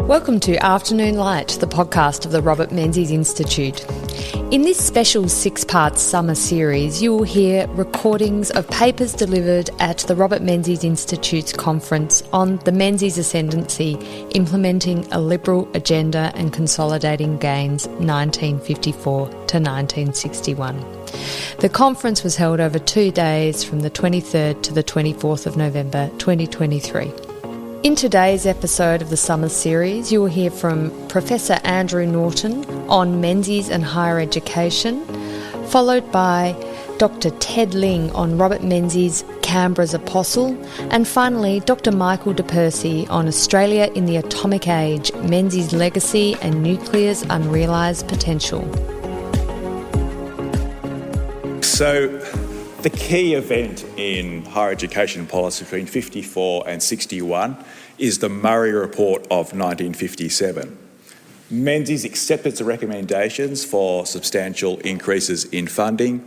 Welcome to Afternoon Light, the podcast of the Robert Menzies Institute. In this special six-part summer series, you will hear recordings of papers delivered at the Robert Menzies Institute's conference on the Menzies Ascendency, Implementing a Liberal Agenda and Consolidating Gains 1954 to 1961. The conference was held over 2 days from the 23rd to the 24th of November 2023. In today's episode of the summer series, you will hear from Professor Andrew Norton on Menzies and Higher Education, followed by Dr. Ted Ling on Robert Menzies, Canberra's Apostle, and finally Dr. Michael de Percy on Australia in the Atomic Age, Menzies' Legacy and Nuclear's Unrealised Potential. So, the key event in higher education policy between 54 and 61 is the Murray Report of 1957. Menzies accepted the recommendations for substantial increases in funding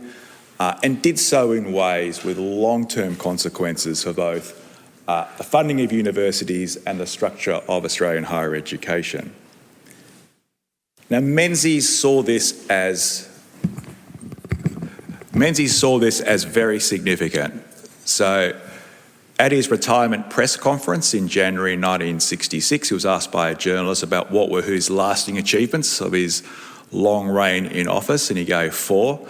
and did so in ways with long-term consequences for both the funding of universities and the structure of Australian higher education. Now, Menzies saw this as very significant. So, at his retirement press conference in January 1966, he was asked by a journalist about what were his lasting achievements of his long reign in office, and he gave four.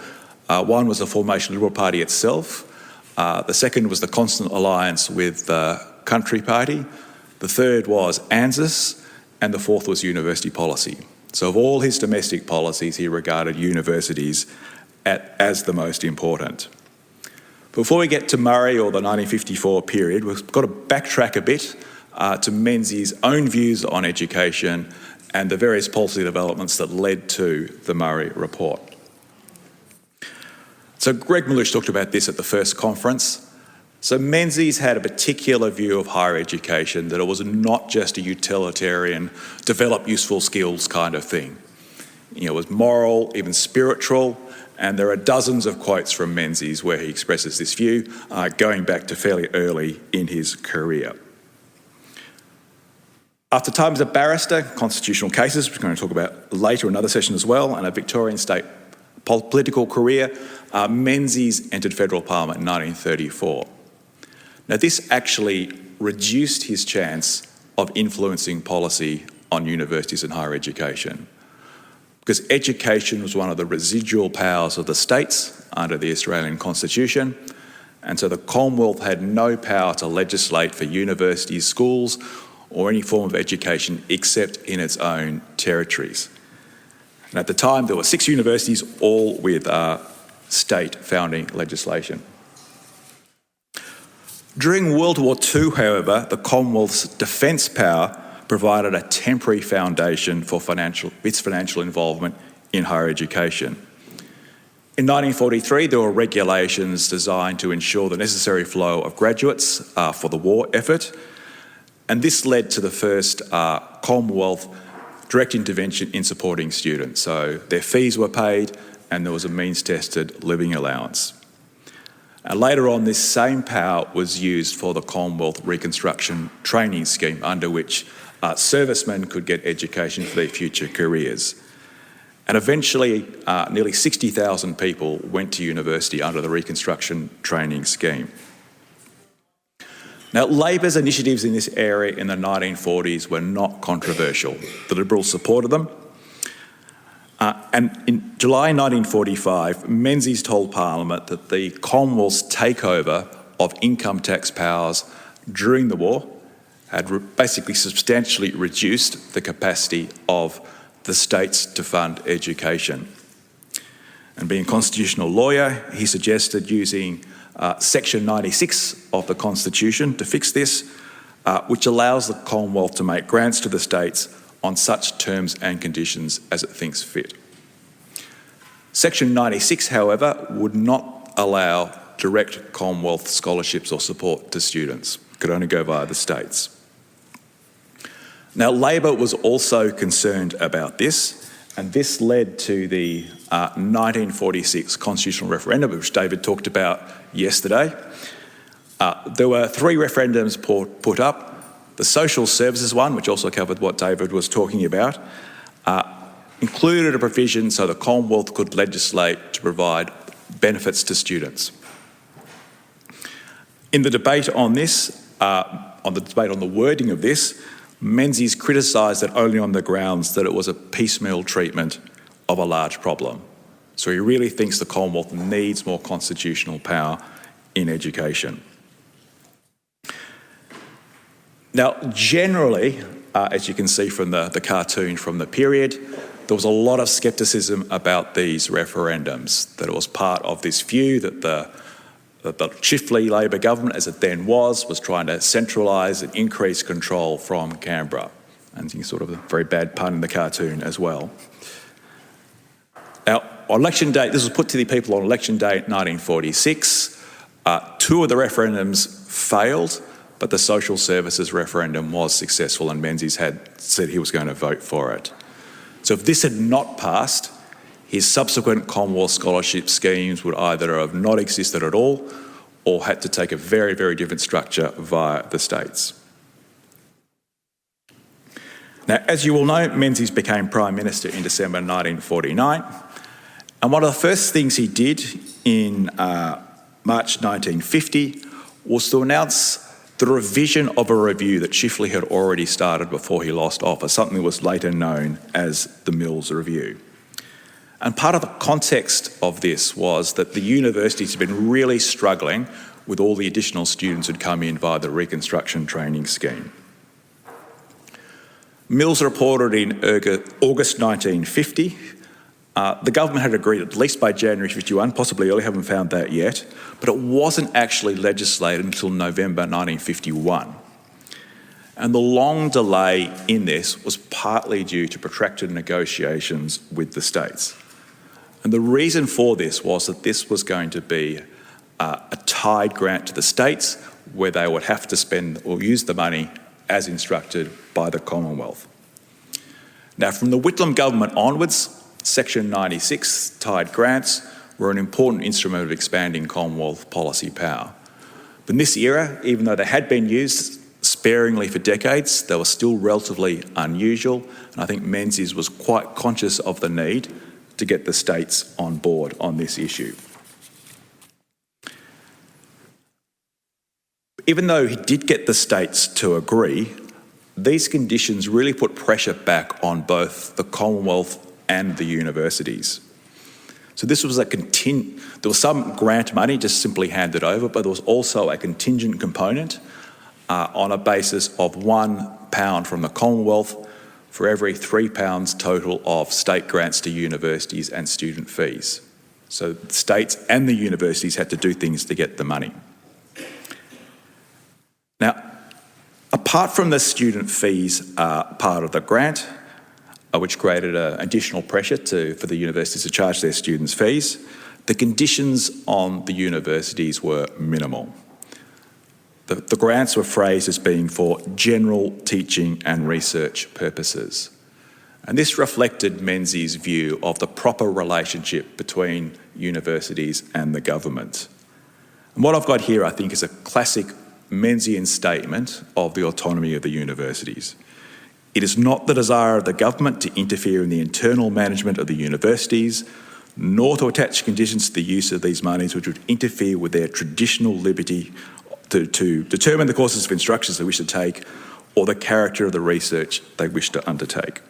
One was the formation of the Liberal Party itself. The second was the constant alliance with the Country Party. The third was ANZUS, and the fourth was university policy. So of all his domestic policies, he regarded universities as the most important. Before we get to Murray or the 1954 period, we've got to backtrack a bit to Menzies' own views on education and the various policy developments that led to the Murray Report. So Greg Malouche talked about this at the first conference. So Menzies had a particular view of higher education, that it was not just a utilitarian, develop useful skills kind of thing. It was moral, even spiritual, and there are dozens of quotes from Menzies where he expresses this view, going back to fairly early in his career. After time as a barrister, constitutional cases, which we're going to talk about later in another session as well, and a Victorian state political career, Menzies entered federal parliament in 1934. Now, this actually reduced his chance of influencing policy on universities and higher education, because education was one of the residual powers of the states under the Australian Constitution, and so the Commonwealth had no power to legislate for universities, schools, or any form of education except in its own territories. And at the time, there were 6 universities, all with state founding legislation. During World War II, however, the Commonwealth's defence power provided a temporary foundation for its financial involvement in higher education. In 1943, there were regulations designed to ensure the necessary flow of graduates for the war effort, and this led to the first Commonwealth direct intervention in supporting students. So their fees were paid and there was a means-tested living allowance. And later on, this same power was used for the Commonwealth Reconstruction Training Scheme, under which servicemen could get education for their future careers. And eventually, nearly 60,000 people went to university under the Reconstruction Training Scheme. Now, Labor's initiatives in this area in the 1940s were not controversial. The Liberals supported them. And in July 1945, Menzies told Parliament that the Commonwealth's takeover of income tax powers during the war had basically substantially reduced the capacity of the states to fund education. And being a constitutional lawyer, he suggested using Section 96 of the Constitution to fix this, which allows the Commonwealth to make grants to the states on such terms and conditions as it thinks fit. Section 96, however, would not allow direct Commonwealth scholarships or support to students. It could only go via the states. Now, Labor was also concerned about this, and this led to the 1946 constitutional referendum, which David talked about yesterday. There were 3 referendums put up. The social services one, which also covered what David was talking about, included a provision so the Commonwealth could legislate to provide benefits to students. In the debate on this, on the wording of this, Menzies criticised it only on the grounds that it was a piecemeal treatment of a large problem. So he really thinks the Commonwealth needs more constitutional power in education. Now, generally, as you can see from the cartoon from the period, there was a lot of scepticism about these referendums, that it was part of this view that the Chifley Labor government, as it then was trying to centralise and increase control from Canberra. And sort of a very bad pun in the cartoon as well. Now, on election day, this was put to the people on election day 1946. Two of the referendums failed, but the social services referendum was successful, and Menzies had said he was going to vote for it. So if this had not passed, his subsequent Commonwealth scholarship schemes would either have not existed at all or had to take a very, very different structure via the states. Now, as you all know, Menzies became Prime Minister in December 1949, and one of the first things he did in March 1950 was to announce the revision of a review that Chifley had already started before he lost office, something that was later known as the Mills Review. And part of the context of this was that the universities had been really struggling with all the additional students who'd come in via the Reconstruction Training Scheme. Mills reported in August 1950, the government had agreed at least by January 51, possibly early, haven't found that yet, but it wasn't actually legislated until November 1951. And the long delay in this was partly due to protracted negotiations with the states. And the reason for this was that this was going to be a tied grant to the states, where they would have to spend or use the money as instructed by the Commonwealth. Now, from the Whitlam government onwards, Section 96 tied grants were an important instrument of expanding Commonwealth policy power. But in this era, even though they had been used sparingly for decades, they were still relatively unusual, and I think Menzies was quite conscious of the need to get the states on board on this issue. Even though he did get the states to agree, these conditions really put pressure back on both the Commonwealth and the universities. So this was there was some grant money just simply handed over, but there was also a contingent component on a basis of £1 from the Commonwealth for every £3 total of state grants to universities and student fees. So the states and the universities had to do things to get the money. Now, apart from the student fees part of the grant, which created additional pressure for the universities to charge their students fees, the conditions on the universities were minimal. The grants were phrased as being for general teaching and research purposes. And this reflected Menzies' view of the proper relationship between universities and the government. And what I've got here, I think, is a classic Menzian statement of the autonomy of the universities. It is not the desire of the government to interfere in the internal management of the universities, nor to attach conditions to the use of these monies which would interfere with their traditional liberty to determine the courses of instruction they wish to take or the character of the research they wish to undertake.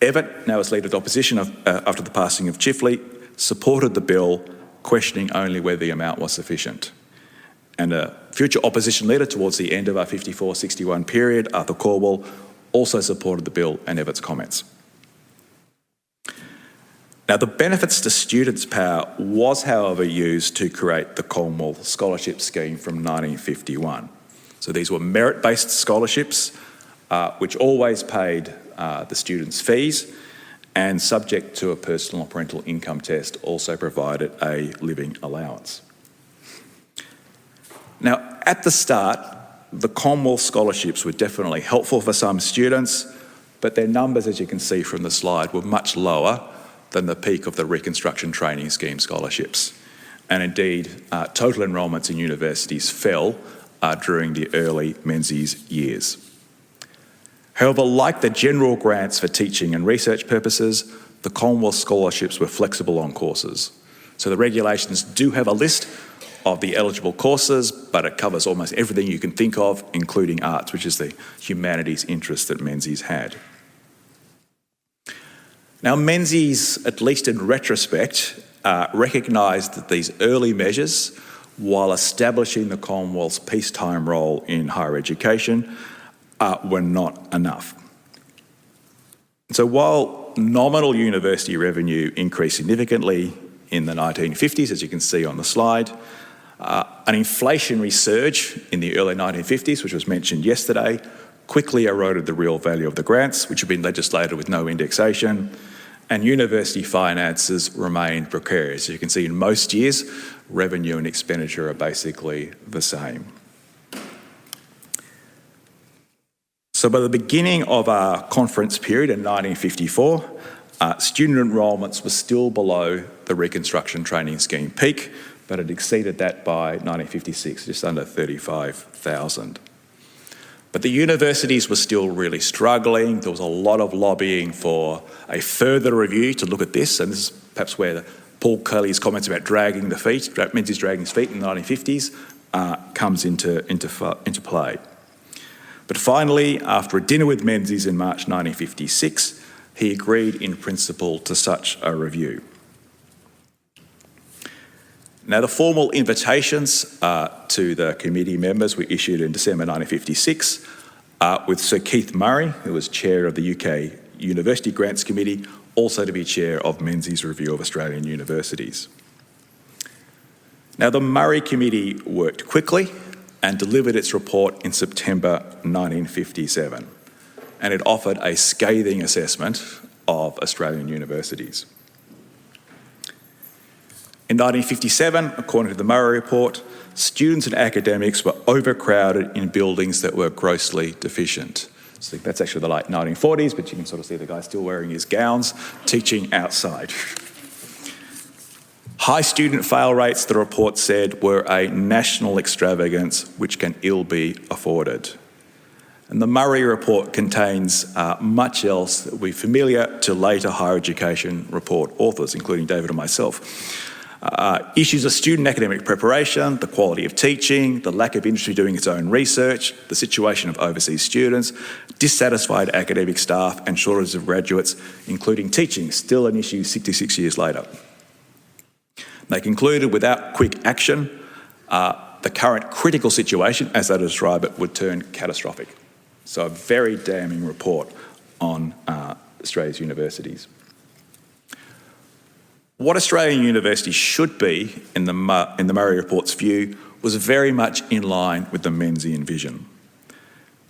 Evatt, now as Leader of Opposition after the passing of Chifley, supported the bill, questioning only whether the amount was sufficient. And a future opposition leader towards the end of our 54-61 period, Arthur Caldwell, also supported the bill and Evatt's comments. Now, the benefits to students' power was, however, used to create the Commonwealth Scholarship Scheme from 1951. So these were merit-based scholarships, which always paid the students' fees, and subject to a personal or parental income test, also provided a living allowance. Now, at the start, the Commonwealth scholarships were definitely helpful for some students, but their numbers, as you can see from the slide, were much lower than the peak of the Reconstruction Training Scheme scholarships. And indeed, total enrolments in universities fell during the early Menzies years. However, like the general grants for teaching and research purposes, the Commonwealth scholarships were flexible on courses. So the regulations do have a list of the eligible courses, but it covers almost everything you can think of, including arts, which is the humanities interest that Menzies had. Now, Menzies, at least in retrospect, recognised that these early measures, while establishing the Commonwealth's peacetime role in higher education, were not enough. So while nominal university revenue increased significantly in the 1950s, as you can see on the slide, an inflationary surge in the early 1950s, which was mentioned yesterday, quickly eroded the real value of the grants, which had been legislated with no indexation, and university finances remained precarious. As you can see, in most years, revenue and expenditure are basically the same. So by the beginning of our conference period in 1954, student enrolments were still below the Reconstruction Training Scheme peak, but it exceeded that by 1956, just under 35,000. But the universities were still really struggling. There was a lot of lobbying for a further review to look at this, and this is perhaps where Paul Kelly's comments about dragging the feet, Menzies dragging his feet in the 1950s, comes into play. But finally, after a dinner with Menzies in March 1956, he agreed in principle to such a review. Now, the formal invitations to the committee members were issued in December 1956 with Sir Keith Murray, who was chair of the UK University Grants Committee, also to be chair of Menzies Review of Australian Universities. Now, the Murray Committee worked quickly and delivered its report in September 1957, and it offered a scathing assessment of Australian universities. In 1957, according to the Murray Report, students and academics were overcrowded in buildings that were grossly deficient. So that's actually the late 1940s, but you can sort of see the guy still wearing his gowns, teaching outside. High student fail rates, the report said, were a national extravagance which can ill be afforded. And the Murray Report contains much else that will be familiar to later higher education report authors, including David and myself. Issues of student academic preparation, the quality of teaching, the lack of industry doing its own research, the situation of overseas students, dissatisfied academic staff and shortages of graduates, including teaching, still an issue 66 years later. They concluded without quick action, the current critical situation, as they describe it, would turn catastrophic. So a very damning report on Australia's universities. What Australian universities should be, in the Murray Report's view, was very much in line with the Menzies vision.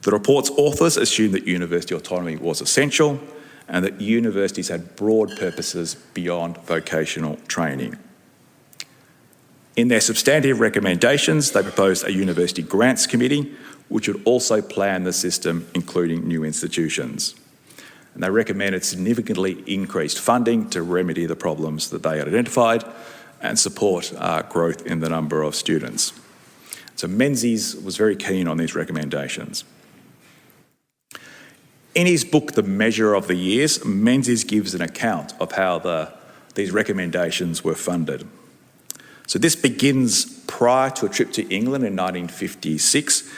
The report's authors assumed that university autonomy was essential and that universities had broad purposes beyond vocational training. In their substantive recommendations, they proposed a university grants committee, which would also plan the system, including new institutions. And they recommended significantly increased funding to remedy the problems that they had identified and support growth in the number of students. So Menzies was very keen on these recommendations. In his book, The Measure of the Years, Menzies gives an account of how these recommendations were funded. So this begins prior to a trip to England in 1956,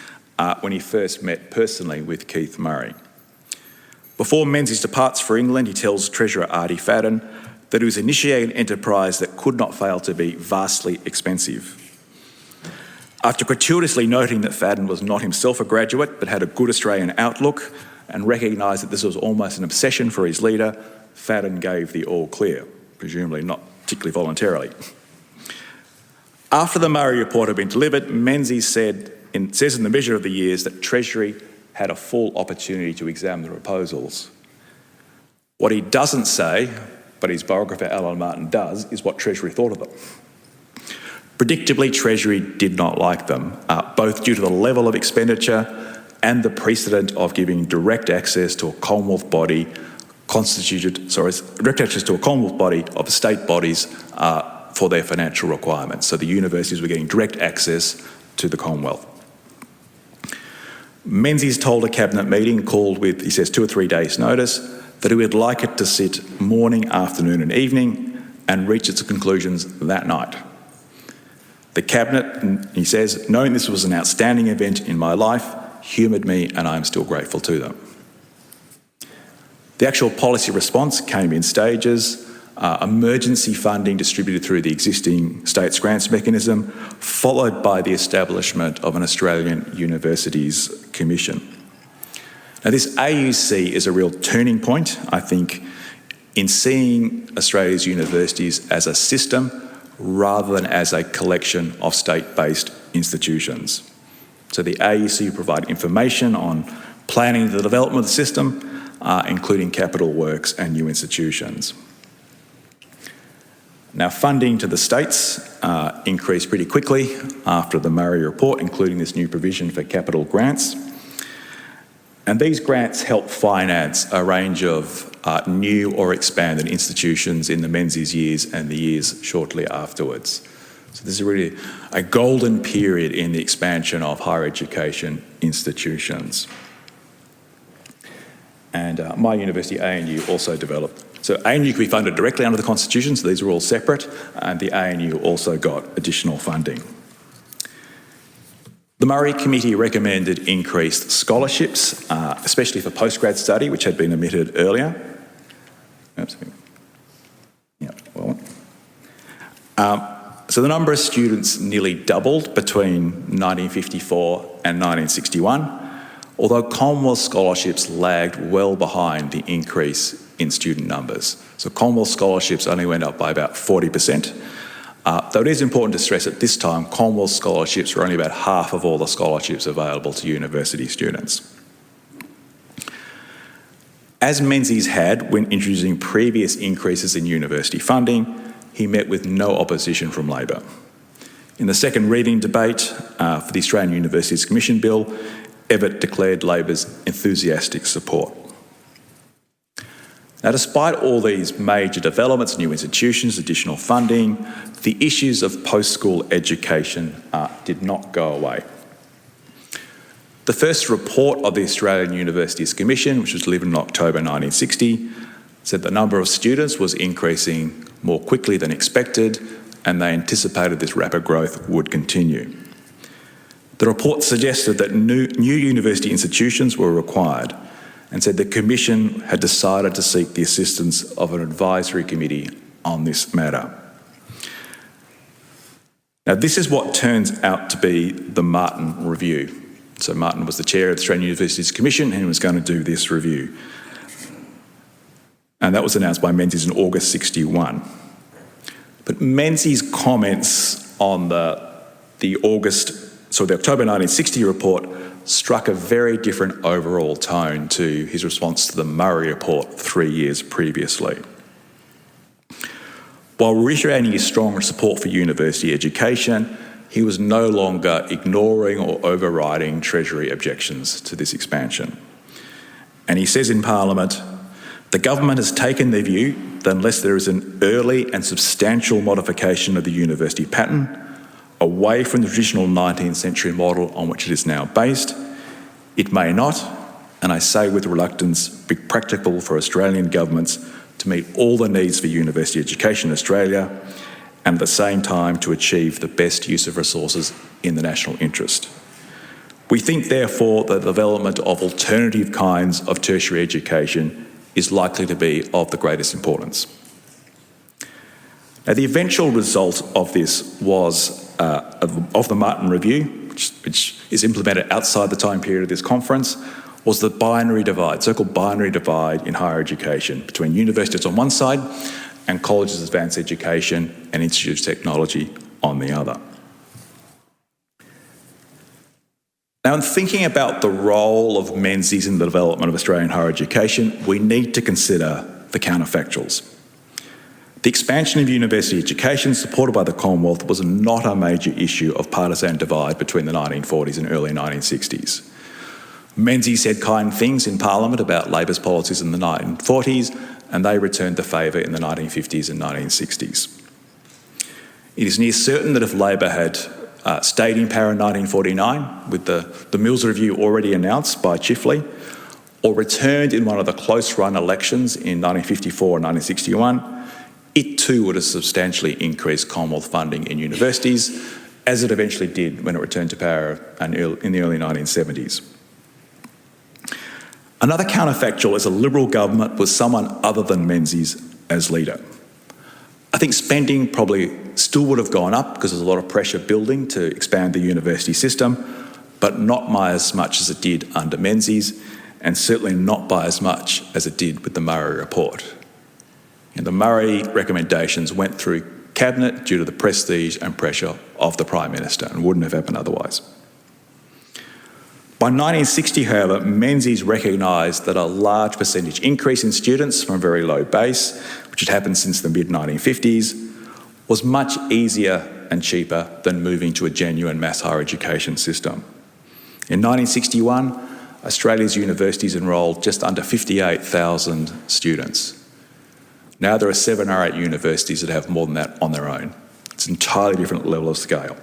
when he first met personally with Keith Murray. Before Menzies departs for England, he tells Treasurer Artie Fadden that he was initiating an enterprise that could not fail to be vastly expensive. After gratuitously noting that Fadden was not himself a graduate but had a good Australian outlook and recognised that this was almost an obsession for his leader, Fadden gave the all clear, presumably not particularly voluntarily. After the Murray Report had been delivered, Menzies says in the Measure of the Years that Treasury had a full opportunity to examine the proposals. What he doesn't say, but his biographer Alan Martin does, is what Treasury thought of them. Predictably, Treasury did not like them, both due to the level of expenditure and the precedent of giving direct access to a Commonwealth body direct access to a Commonwealth body of state bodies for their financial requirements. So the universities were getting direct access to the Commonwealth. Menzies told a cabinet meeting called with, he says, 2 or 3 days' notice that he would like it to sit morning, afternoon and evening and reach its conclusions that night. The cabinet, he says, knowing this was an outstanding event in my life, humoured me and I am still grateful to them. The actual policy response came in stages. Emergency funding distributed through the existing states grants mechanism, followed by the establishment of an Australian Universities Commission. Now, this AUC is a real turning point, I think, in seeing Australia's universities as a system rather than as a collection of state-based institutions. So the AUC provide information on planning the development of the system, including capital works and new institutions. Now, funding to the states increased pretty quickly after the Murray report, including this new provision for capital grants. And these grants help finance a range of new or expanded institutions in the Menzies years and the years shortly afterwards. So this is really a golden period in the expansion of higher education institutions. And my university, ANU, also developed. So ANU could be funded directly under the Constitution, so these were all separate, and the ANU also got additional funding. The Murray Committee recommended increased scholarships, especially for postgrad study, which had been omitted earlier. So the number of students nearly doubled between 1954 and 1961, although Commonwealth scholarships lagged well behind the increase in student numbers. So Commonwealth scholarships only went up by about 40%. Though it is important to stress at this time, Commonwealth scholarships were only about half of all the scholarships available to university students. As Menzies had when introducing previous increases in university funding, he met with no opposition from Labor. In the second reading debate for the Australian Universities Commission Bill, Evatt declared Labor's enthusiastic support. Now, despite all these major developments, new institutions, additional funding, the issues of post-school education did not go away. The first report of the Australian Universities Commission, which was delivered in October 1960, said the number of students was increasing more quickly than expected, and they anticipated this rapid growth would continue. The report suggested that new university institutions were required, and said the Commission had decided to seek the assistance of an advisory committee on this matter. Now, this is what turns out to be the Martin Review. So Martin was the chair of the Australian Universities Commission and he was going to do this review. And that was announced by Menzies in August 61. But Menzies' comments on the October 1960 report struck a very different overall tone to his response to the Murray report 3 years previously. While reiterating his strong support for university education, he was no longer ignoring or overriding Treasury objections to this expansion. And he says in Parliament, "The government has taken the view that unless there is an early and substantial modification of the university pattern, away from the traditional 19th century model on which it is now based, it may not, and I say with reluctance, be practical for Australian governments to meet all the needs for university education in Australia and at the same time to achieve the best use of resources in the national interest. We think, therefore, that the development of alternative kinds of tertiary education is likely to be of the greatest importance." Now, the eventual result of this was, of the Martin Review, which is implemented outside the time period of this conference, was the binary divide, so-called binary divide in higher education between universities on one side and colleges of advanced education and institutes of technology on the other. Now, in thinking about the role of Menzies in the development of Australian higher education, we need to consider the counterfactuals. The expansion of university education supported by the Commonwealth was not a major issue of partisan divide between the 1940s and early 1960s. Menzies said kind things in Parliament about Labor's policies in the 1940s, and they returned to favour in the 1950s and 1960s. It is near certain that if Labor had stayed in power in 1949 with the Mills Review already announced by Chifley, or returned in one of the close-run elections in 1954 and 1961, it too would have substantially increased Commonwealth funding in universities, as it eventually did when it returned to power in the early 1970s. Another counterfactual is a Liberal government with someone other than Menzies as leader. I think spending probably still would have gone up because there's a lot of pressure building to expand the university system, but not by as much as it did under Menzies, and certainly not by as much as it did with the Murray report. And the Murray recommendations went through Cabinet due to the prestige and pressure of the Prime Minister and wouldn't have happened otherwise. By 1960, however, Menzies recognised that a large percentage increase in students from a very low base, which had happened since the mid-1950s, was much easier and cheaper than moving to a genuine mass higher education system. In 1961, Australia's universities enrolled just under 58,000 students. Now there are 7 or 8 universities that have more than that on their own. It's an entirely different level of scale.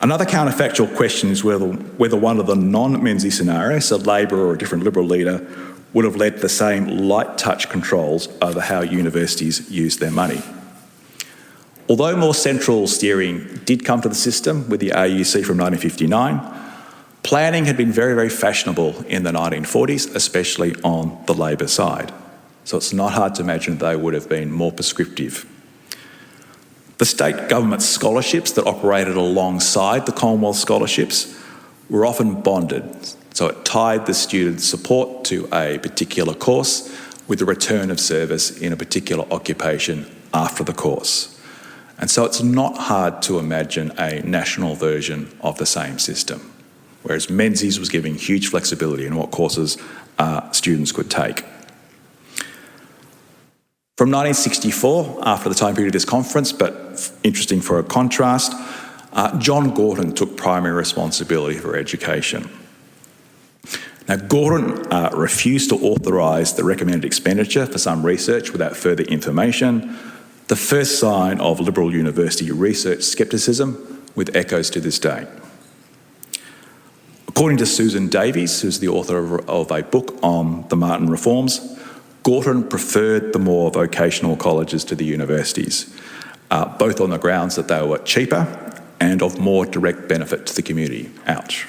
Another counterfactual question is whether one of the non-Menzies scenarios, a Labor or a different Liberal leader, would have led to the same light touch controls over how universities use their money. Although more central steering did come to the system with the AUC from 1959, planning had been very, very fashionable in the 1940s, especially on the Labor side. So it's not hard to imagine they would have been more prescriptive. The state government scholarships that operated alongside the Commonwealth scholarships were often bonded. So it tied the student's support to a particular course with the return of service in a particular occupation after the course. And so it's not hard to imagine a national version of the same system, whereas Menzies was giving huge flexibility in what courses students could take. From 1964, after the time period of this conference, but interesting for a contrast, John Grattan took primary responsibility for education. Now, Grattan refused to authorise the recommended expenditure for some research without further information, the first sign of Liberal university research scepticism with echoes to this day. According to Susan Davies, who's the author of a book on the Martin reforms, Grattan preferred the more vocational colleges to the universities, both on the grounds that they were cheaper and of more direct benefit to the community. Ouch.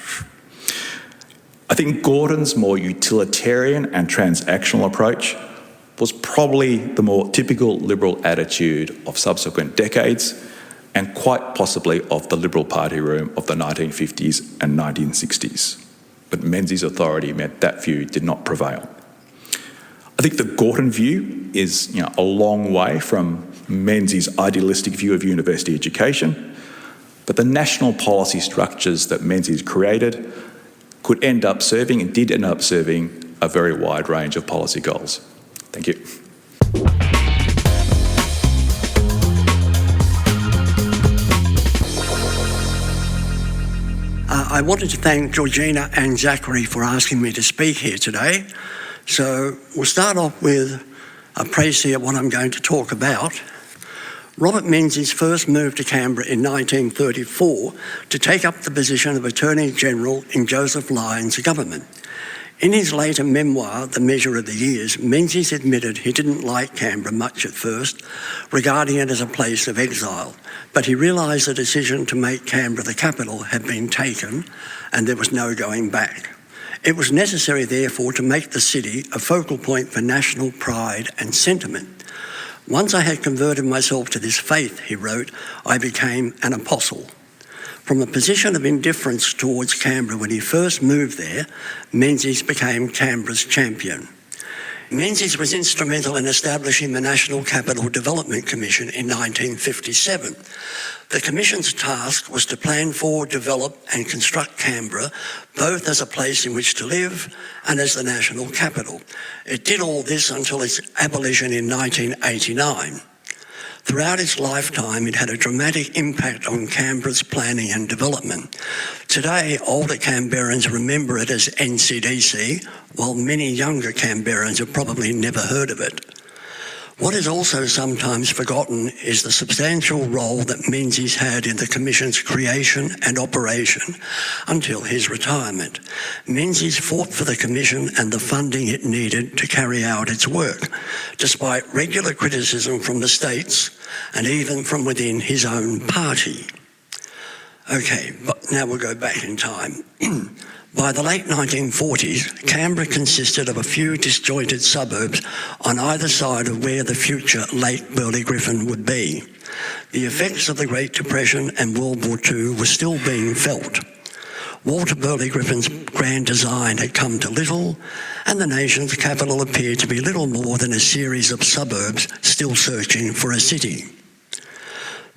I think Grattan's more utilitarian and transactional approach was probably the more typical Liberal attitude of subsequent decades and quite possibly of the Liberal party room of the 1950s and 1960s. But Menzies' authority meant that view did not prevail. I think the Grattan view is a long way from Menzies' idealistic view of university education, but the national policy structures that Menzies created could end up serving and did end up serving a very wide range of policy goals. Thank you. I wanted to thank Georgina and Zachary for asking me to speak here today. So we'll start off with a précis of what I'm going to talk about. Robert Menzies first moved to Canberra in 1934 to take up the position of Attorney General in Joseph Lyon's government. In his later memoir, The Measure of the Years, Menzies admitted he didn't like Canberra much at first, regarding it as a place of exile, but he realised the decision to make Canberra the capital had been taken and there was no going back. It was necessary, therefore, to make the city a focal point for national pride and sentiment. Once I had converted myself to this faith, he wrote, I became an apostle. From a position of indifference towards Canberra when he first moved there, Menzies became Canberra's champion. Menzies was instrumental in establishing the National Capital Development Commission in 1957. The Commission's task was to plan for, develop and construct Canberra, both as a place in which to live and as the national capital. It did all this until its abolition in 1989. Throughout its lifetime, it had a dramatic impact on Canberra's planning and development. Today, older Canberrans remember it as NCDC, while many younger Canberrans have probably never heard of it. What is also sometimes forgotten is the substantial role that Menzies had in the Commission's creation and operation until his retirement. Menzies fought for the Commission and the funding it needed to carry out its work, despite regular criticism from the states and even from within his own party. Okay, but now we'll go back in time. By the late 1940s, Canberra consisted of a few disjointed suburbs on either side of where the future Lake Burley Griffin would be. The effects of the Great Depression and World War II were still being felt. Walter Burley Griffin's grand design had come to little, and the nation's capital appeared to be little more than a series of suburbs still searching for a city.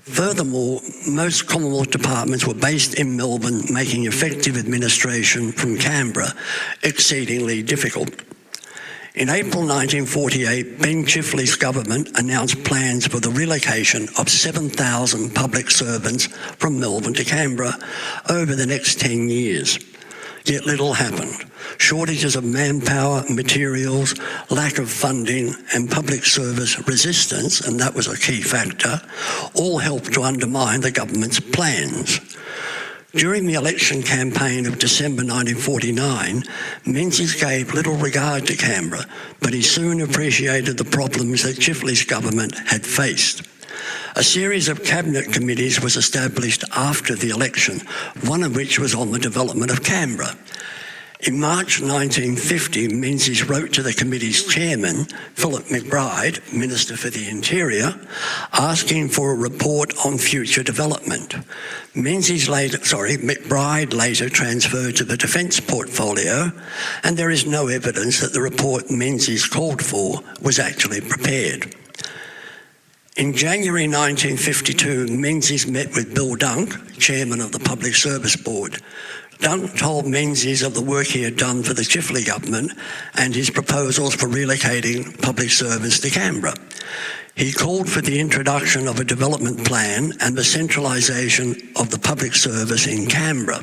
Furthermore, most Commonwealth departments were based in Melbourne, making effective administration from Canberra exceedingly difficult. In April 1948, Ben Chifley's government announced plans for the relocation of 7,000 public servants from Melbourne to Canberra over the next 10 years. Yet little happened. Shortages of manpower, materials, lack of funding, and public service resistance, and that was a key factor, all helped to undermine the government's plans. During the election campaign of December 1949, Menzies gave little regard to Canberra, but he soon appreciated the problems that Chifley's government had faced. A series of cabinet committees was established after the election, one of which was on the development of Canberra. In March 1950, Menzies wrote to the committee's chairman, Philip McBride, Minister for the Interior, asking for a report on future development. McBride later transferred to the defence portfolio, and there is no evidence that the report Menzies called for was actually prepared. In January 1952, Menzies met with Bill Dunk, chairman of the Public Service Board. Dunk told Menzies of the work he had done for the Chifley government and his proposals for relocating public servants to Canberra. He called for the introduction of a development plan and the centralisation of the public service in Canberra.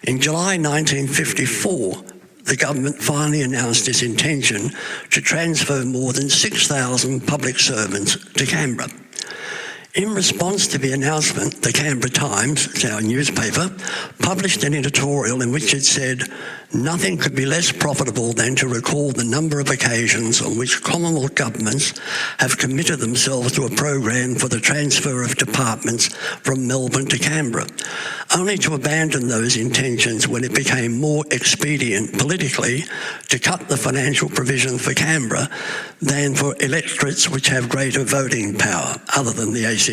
In July 1954, the government finally announced its intention to transfer more than 6,000 public servants to Canberra. In response to the announcement, the Canberra Times, it's our newspaper, published an editorial in which it said, "Nothing could be less profitable than to recall the number of occasions on which Commonwealth governments have committed themselves to a program for the transfer of departments from Melbourne to Canberra, only to abandon those intentions when it became more expedient politically to cut the financial provision for Canberra than for electorates which have greater voting power, other than the ACT.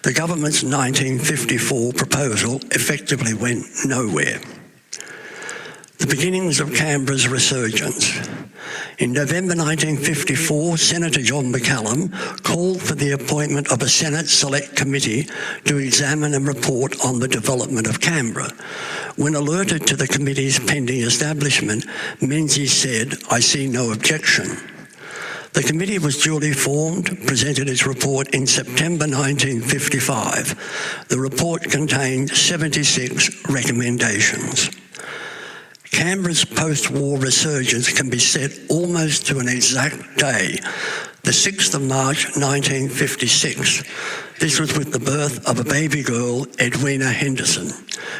The government's 1954 proposal effectively went nowhere." The beginnings of Canberra's resurgence. In November 1954, Senator John McCallum called for the appointment of a Senate Select Committee to examine and report on the development of Canberra. When alerted to the committee's pending establishment, Menzies said, "I see no objection." The committee was duly formed, presented its report in September 1955. The report contained 76 recommendations. Canberra's post-war resurgence can be set almost to an exact day, the 6th of March 1956. This was with the birth of a baby girl, Edwina Henderson.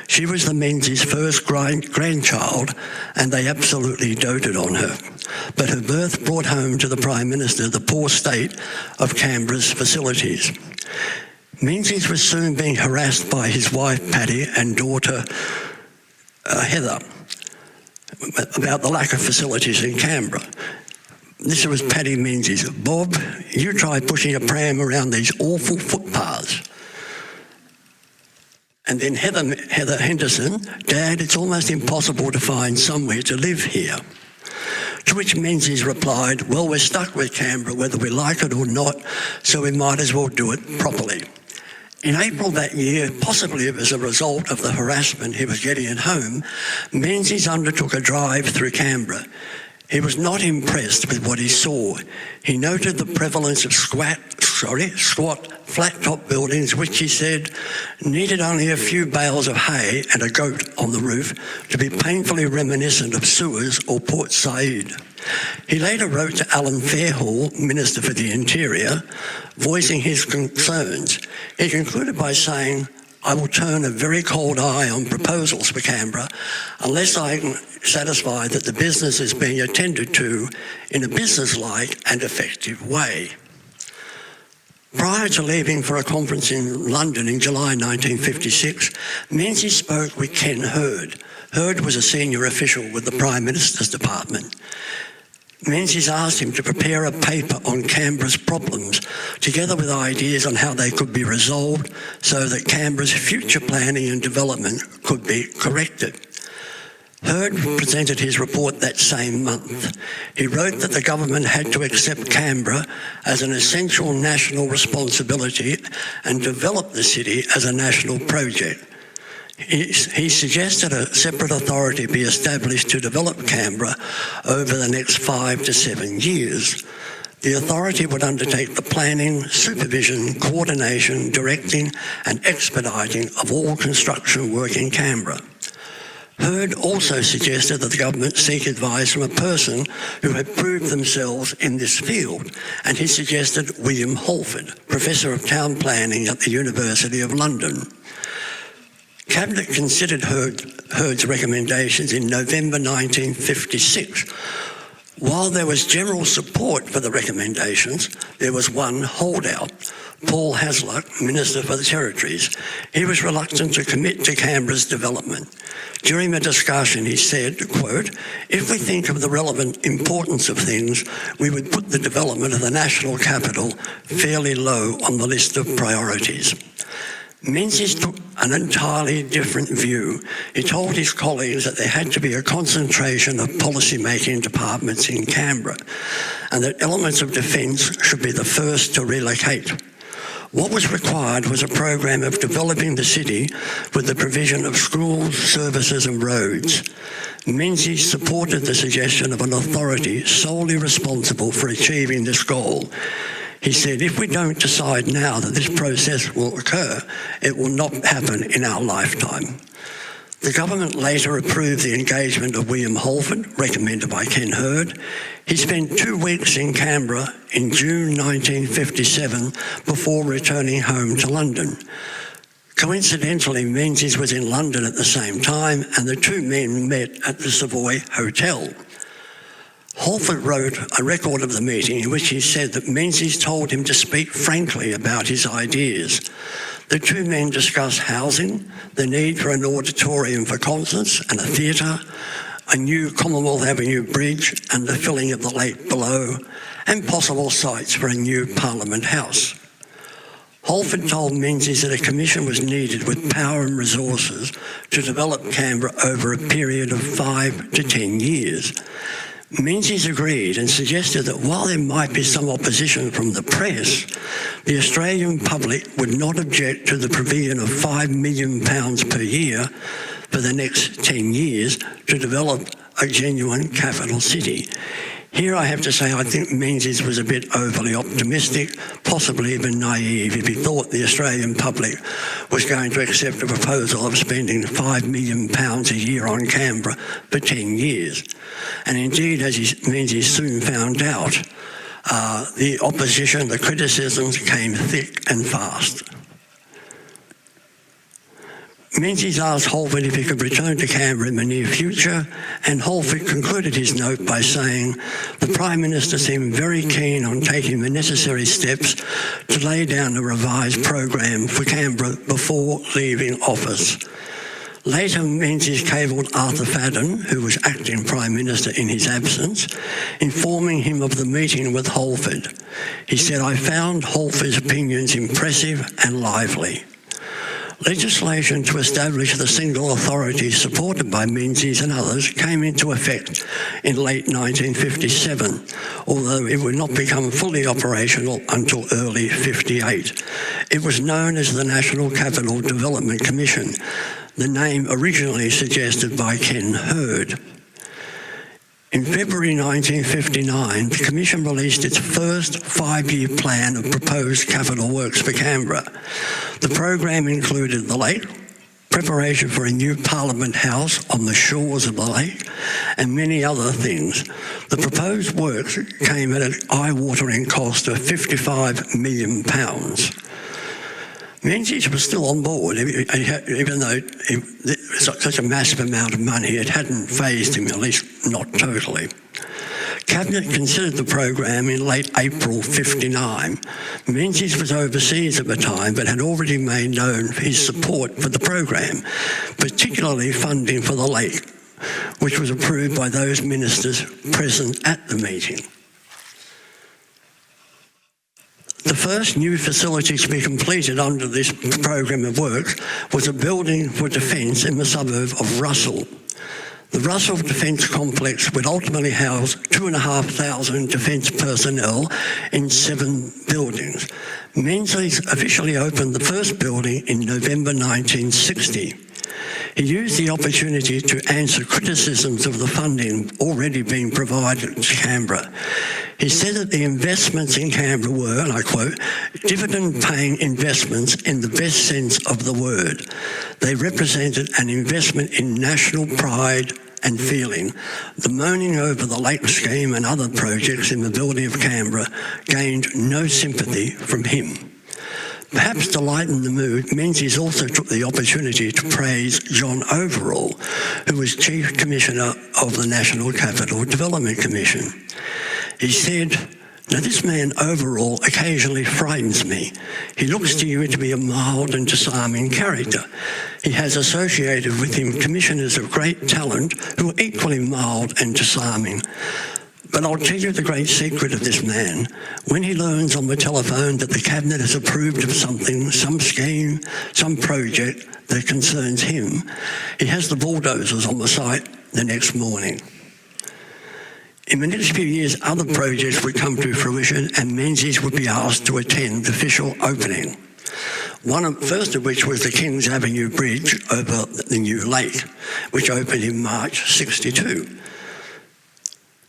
She was the Menzies' first grandchild, and they absolutely doted on her. But her birth brought home to the Prime Minister the poor state of Canberra's facilities. Menzies was soon being harassed by his wife, Patty, and daughter, Heather, about the lack of facilities in Canberra. This was Paddy Menzies. "Bob, you try pushing a pram around these awful footpaths." And then Heather Henderson, "Dad, it's almost impossible to find somewhere to live here." To which Menzies replied, "Well, we're stuck with Canberra whether we like it or not, so we might as well do it properly." In April that year, possibly as a result of the harassment he was getting at home, Menzies undertook a drive through Canberra. He was not impressed with what he saw. He noted the prevalence of squat, flat-top buildings, which he said needed only a few bales of hay and a goat on the roof to be painfully reminiscent of Suez or Port Said. He later wrote to Alan Fairhall, Minister for the Interior, voicing his concerns. He concluded by saying, "I will turn a very cold eye on proposals for Canberra unless I am satisfied that the business is being attended to in a business-like and effective way." Prior to leaving for a conference in London in July 1956, Menzies spoke with Ken Hurd. Hurd was a senior official with the Prime Minister's Department. Menzies asked him to prepare a paper on Canberra's problems, together with ideas on how they could be resolved so that Canberra's future planning and development could be corrected. Hurd presented his report that same month. He wrote that the government had to accept Canberra as an essential national responsibility and develop the city as a national project. He suggested a separate authority be established to develop Canberra over the next 5 to 7 years. The authority would undertake the planning, supervision, coordination, directing and expediting of all construction work in Canberra. Hurd also suggested that the government seek advice from a person who had proved themselves in this field, and he suggested William Halford, Professor of Town Planning at the University of London. Cabinet considered Hurd's recommendations in November 1956. While there was general support for the recommendations, there was one holdout, Paul Hasluck, Minister for the Territories. He was reluctant to commit to Canberra's development. During the discussion, he said, quote, "If we think of the relevant importance of things, we would put the development of the national capital fairly low on the list of priorities." Menzies took an entirely different view. He told his colleagues that there had to be a concentration of policy-making departments in Canberra and that elements of defence should be the first to relocate. What was required was a program of developing the city with the provision of schools, services and roads. Menzies supported the suggestion of an authority solely responsible for achieving this goal. He said, "If we don't decide now that this process will occur, it will not happen in our lifetime." The government later approved the engagement of William Halford, recommended by Ken Hurd. He spent 2 weeks in Canberra in June 1957 before returning home to London. Coincidentally, Menzies was in London at the same time, and the two men met at the Savoy Hotel. Halford wrote a record of the meeting in which he said that Menzies told him to speak frankly about his ideas. The two men discussed housing, the need for an auditorium for concerts and a theatre, a new Commonwealth Avenue bridge and the filling of the lake below, and possible sites for a new Parliament House. Halford told Menzies that a commission was needed with power and resources to develop Canberra over a period of 5 to 10 years. Menzies agreed and suggested that while there might be some opposition from the press, the Australian public would not object to the provision of £5 million per year for the next 10 years to develop a genuine capital city. Here I have to say I think Menzies was a bit overly optimistic, possibly even naive, if he thought the Australian public was going to accept a proposal of spending £5 million a year on Canberra for 10 years. And indeed, as Menzies soon found out, the opposition, the criticisms came thick and fast. Menzies asked Halford if he could return to Canberra in the near future, and Halford concluded his note by saying, "The Prime Minister seemed very keen on taking the necessary steps to lay down a revised program for Canberra before leaving office." Later, Menzies cabled Arthur Fadden, who was acting Prime Minister in his absence, informing him of the meeting with Halford. He said, "I found Halford's opinions impressive and lively." Legislation to establish the single authority supported by Menzies and others came into effect in late 1957, although it would not become fully operational until early 58. It was known as the National Capital Development Commission, the name originally suggested by Ken Hurd. In February 1959, the Commission released its first 5-year plan of proposed capital works for Canberra. The program included the lake, preparation for a new Parliament House on the shores of the lake, and many other things. The proposed works came at an eye-watering cost of £55 million. Menzies was still on board, even though such a massive amount of money, it hadn't phased him, at least not totally. Cabinet considered the program in late April '59. Menzies was overseas at the time, but had already made known his support for the program, particularly funding for the lake, which was approved by those ministers present at the meeting. The first new facility to be completed under this program of work was a building for defence in the suburb of Russell. The Russell Defence Complex would ultimately house 2,500 defence personnel in 7 buildings. Menzies officially opened the first building in November 1960. He used the opportunity to answer criticisms of the funding already being provided to Canberra. He said that the investments in Canberra were, and I quote, dividend-paying investments in the best sense of the word. They represented an investment in national pride and feeling. The moaning over the lake scheme and other projects in the building of Canberra gained no sympathy from him. Perhaps to lighten the mood, Menzies also took the opportunity to praise John Overall, who was Chief Commissioner of the National Capital Development Commission. He said, "Now this man Overall occasionally frightens me. He looks to you to be a mild and disarming character. He has associated with him commissioners of great talent who are equally mild and disarming. But I'll tell you the great secret of this man. When he learns on the telephone that the Cabinet has approved of something, some scheme, some project that concerns him, he has the bulldozers on the site the next morning." In the next few years, other projects would come to fruition and Menzies would be asked to attend the official opening. First of which was the Kings Avenue Bridge over the new lake, which opened in March '62.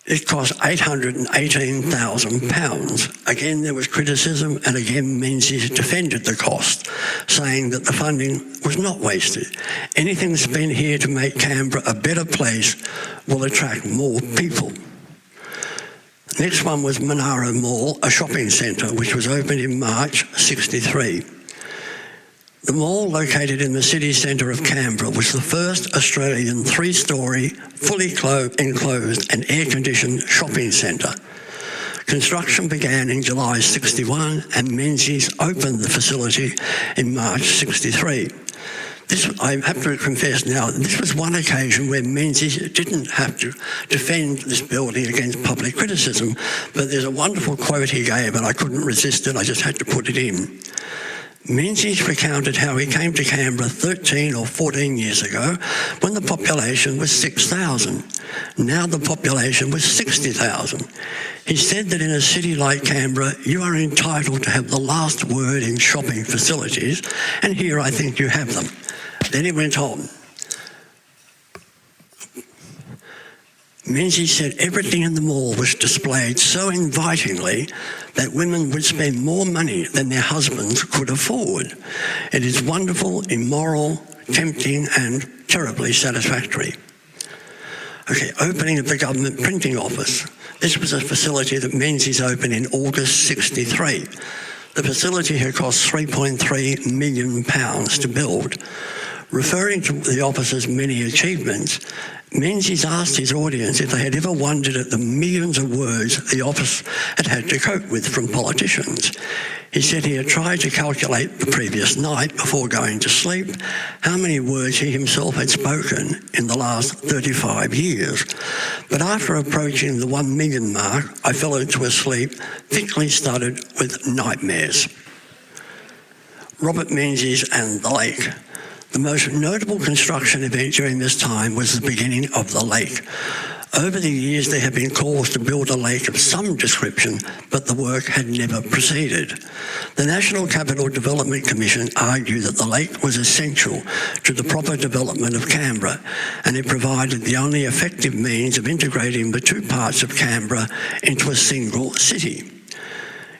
It cost £818,000. Again, there was criticism, and again, Menzies defended the cost, saying that the funding was not wasted. Anything spent here to make Canberra a better place will attract more people. Next one was Monaro Mall, a shopping centre, which was opened in March '63. The mall, located in the city centre of Canberra, was the first Australian 3-storey, fully enclosed and air-conditioned shopping centre. Construction began in July '61 and Menzies opened the facility in March '63. I have to confess now, this was one occasion where Menzies didn't have to defend this building against public criticism, but there's a wonderful quote he gave and I couldn't resist it, I just had to put it in. Menzies recounted how he came to Canberra 13 or 14 years ago when the population was 6,000. Now the population was 60,000. He said that in a city like Canberra, you are entitled to have the last word in shopping facilities, and here I think you have them. Then he went on. Menzies said everything in the mall was displayed so invitingly that women would spend more money than their husbands could afford. It is wonderful, immoral, tempting, and terribly satisfactory. Okay, opening of the government printing office. This was a facility that Menzies opened in August '63. The facility had cost £3.3 million to build. Referring to the office's many achievements, Menzies asked his audience if they had ever wondered at the millions of words the office had to cope with from politicians. He said he had tried to calculate the previous night before going to sleep how many words he himself had spoken in the last 35 years. But after approaching the 1 million mark, I fell into a sleep thickly studded with nightmares. Robert Menzies and the lake. The most notable construction event during this time was the beginning of the lake. Over the years, there have been calls to build a lake of some description, but the work had never proceeded. The National Capital Development Commission argued that the lake was essential to the proper development of Canberra, and it provided the only effective means of integrating the two parts of Canberra into a single city.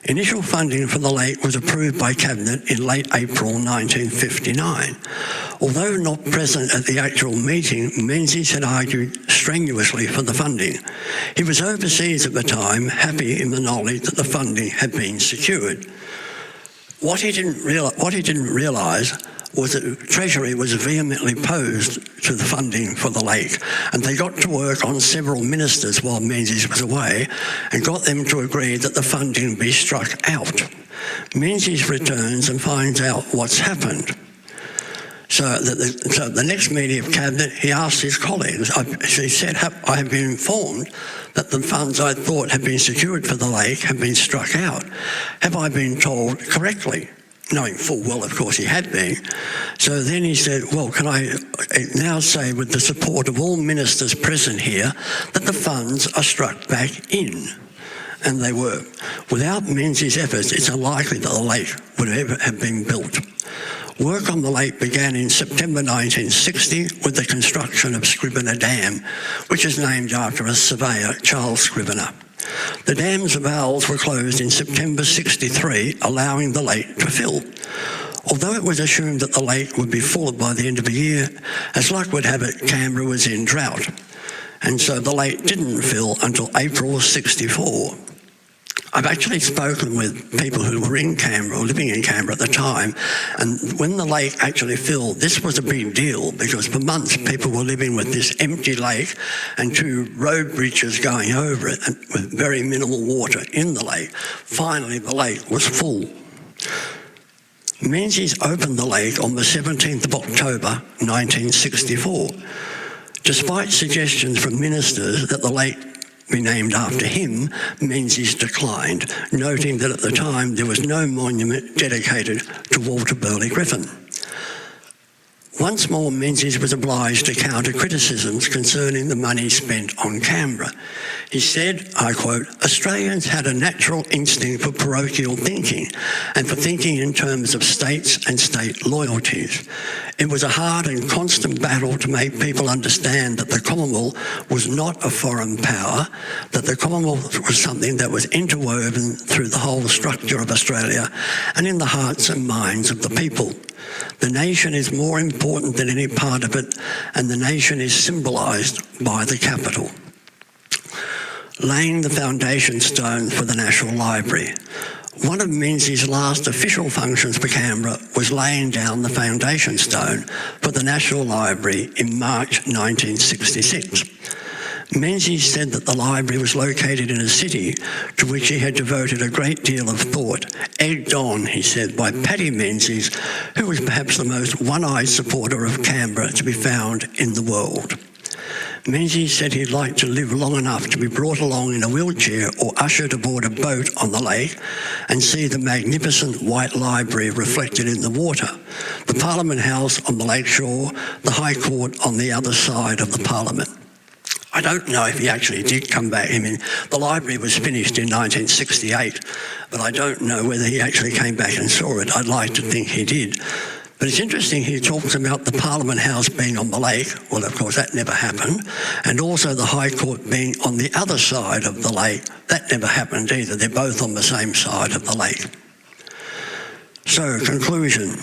Initial funding for the lake was approved by Cabinet in late April 1959. Although not present at the actual meeting, Menzies had argued strenuously for the funding. He was overseas at the time, happy in the knowledge that the funding had been secured. What he didn't realise was that the Treasury was vehemently opposed to the funding for the lake, and they got to work on several ministers while Menzies was away and got them to agree that the funding be struck out. Menzies returns and finds out what's happened. So the next meeting of Cabinet, he asked his colleagues, he said, I have been informed that the funds I thought had been secured for the lake have been struck out. Have I been told correctly? Knowing full well, of course, he had been. So then he said, well, can I now say with the support of all ministers present here that the funds are struck back in? And they were. Without Menzies' efforts, it's unlikely that the lake would ever have been built. Work on the lake began in September 1960 with the construction of Scrivener Dam, which is named after a surveyor, Charles Scrivener. The dam's valves were closed in September 1963, allowing the lake to fill. Although it was assumed that the lake would be full by the end of the year, as luck would have it, Canberra was in drought, and so the lake didn't fill until April 1964. I've actually spoken with people who were in Canberra, or living in Canberra at the time, and when the lake actually filled, this was a big deal because for months people were living with this empty lake and two road bridges going over it and with very minimal water in the lake. Finally, the lake was full. Menzies opened the lake on the 17th of October 1964. Despite suggestions from ministers that the lake be named after him, Menzies declined, noting that at the time there was no monument dedicated to Walter Burley Griffin. Once more, Menzies was obliged to counter criticisms concerning the money spent on Canberra. He said, I quote, Australians had a natural instinct for parochial thinking and for thinking in terms of states and state loyalties. It was a hard and constant battle to make people understand that the Commonwealth was not a foreign power, that the Commonwealth was something that was interwoven through the whole structure of Australia and in the hearts and minds of the people. The nation is more important than any part of it, and the nation is symbolised by the capital. Laying the foundation stone for the National Library. One of Menzies' last official functions for Canberra was laying down the foundation stone for the National Library in March 1966. Menzies said that the library was located in a city to which he had devoted a great deal of thought, egged on, he said, by Paddy Menzies, who was perhaps the most one-eyed supporter of Canberra to be found in the world. Menzies said he'd like to live long enough to be brought along in a wheelchair or ushered aboard a boat on the lake and see the magnificent white library reflected in the water, the Parliament House on the lake shore, the High Court on the other side of the Parliament. I don't know if he actually did come back. I mean, the library was finished in 1968, but I don't know whether he actually came back and saw it. I'd like to think he did. But it's interesting, he talks about the Parliament House being on the lake. Well, of course, that never happened. And also the High Court being on the other side of the lake. That never happened either. They're both on the same side of the lake. So, conclusion.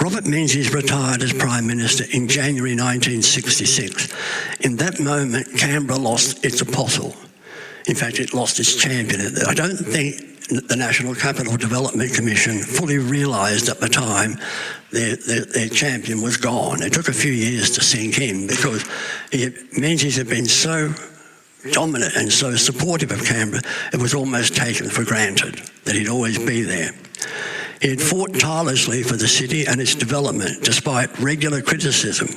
Robert Menzies retired as Prime Minister in January 1966. In that moment, Canberra lost its apostle. In fact, it lost its champion. I don't think the National Capital Development Commission fully realised at the time their champion was gone. It took a few years to sink in because Menzies had been so dominant and so supportive of Canberra, it was almost taken for granted that he'd always be there. He had fought tirelessly for the city and its development, despite regular criticism.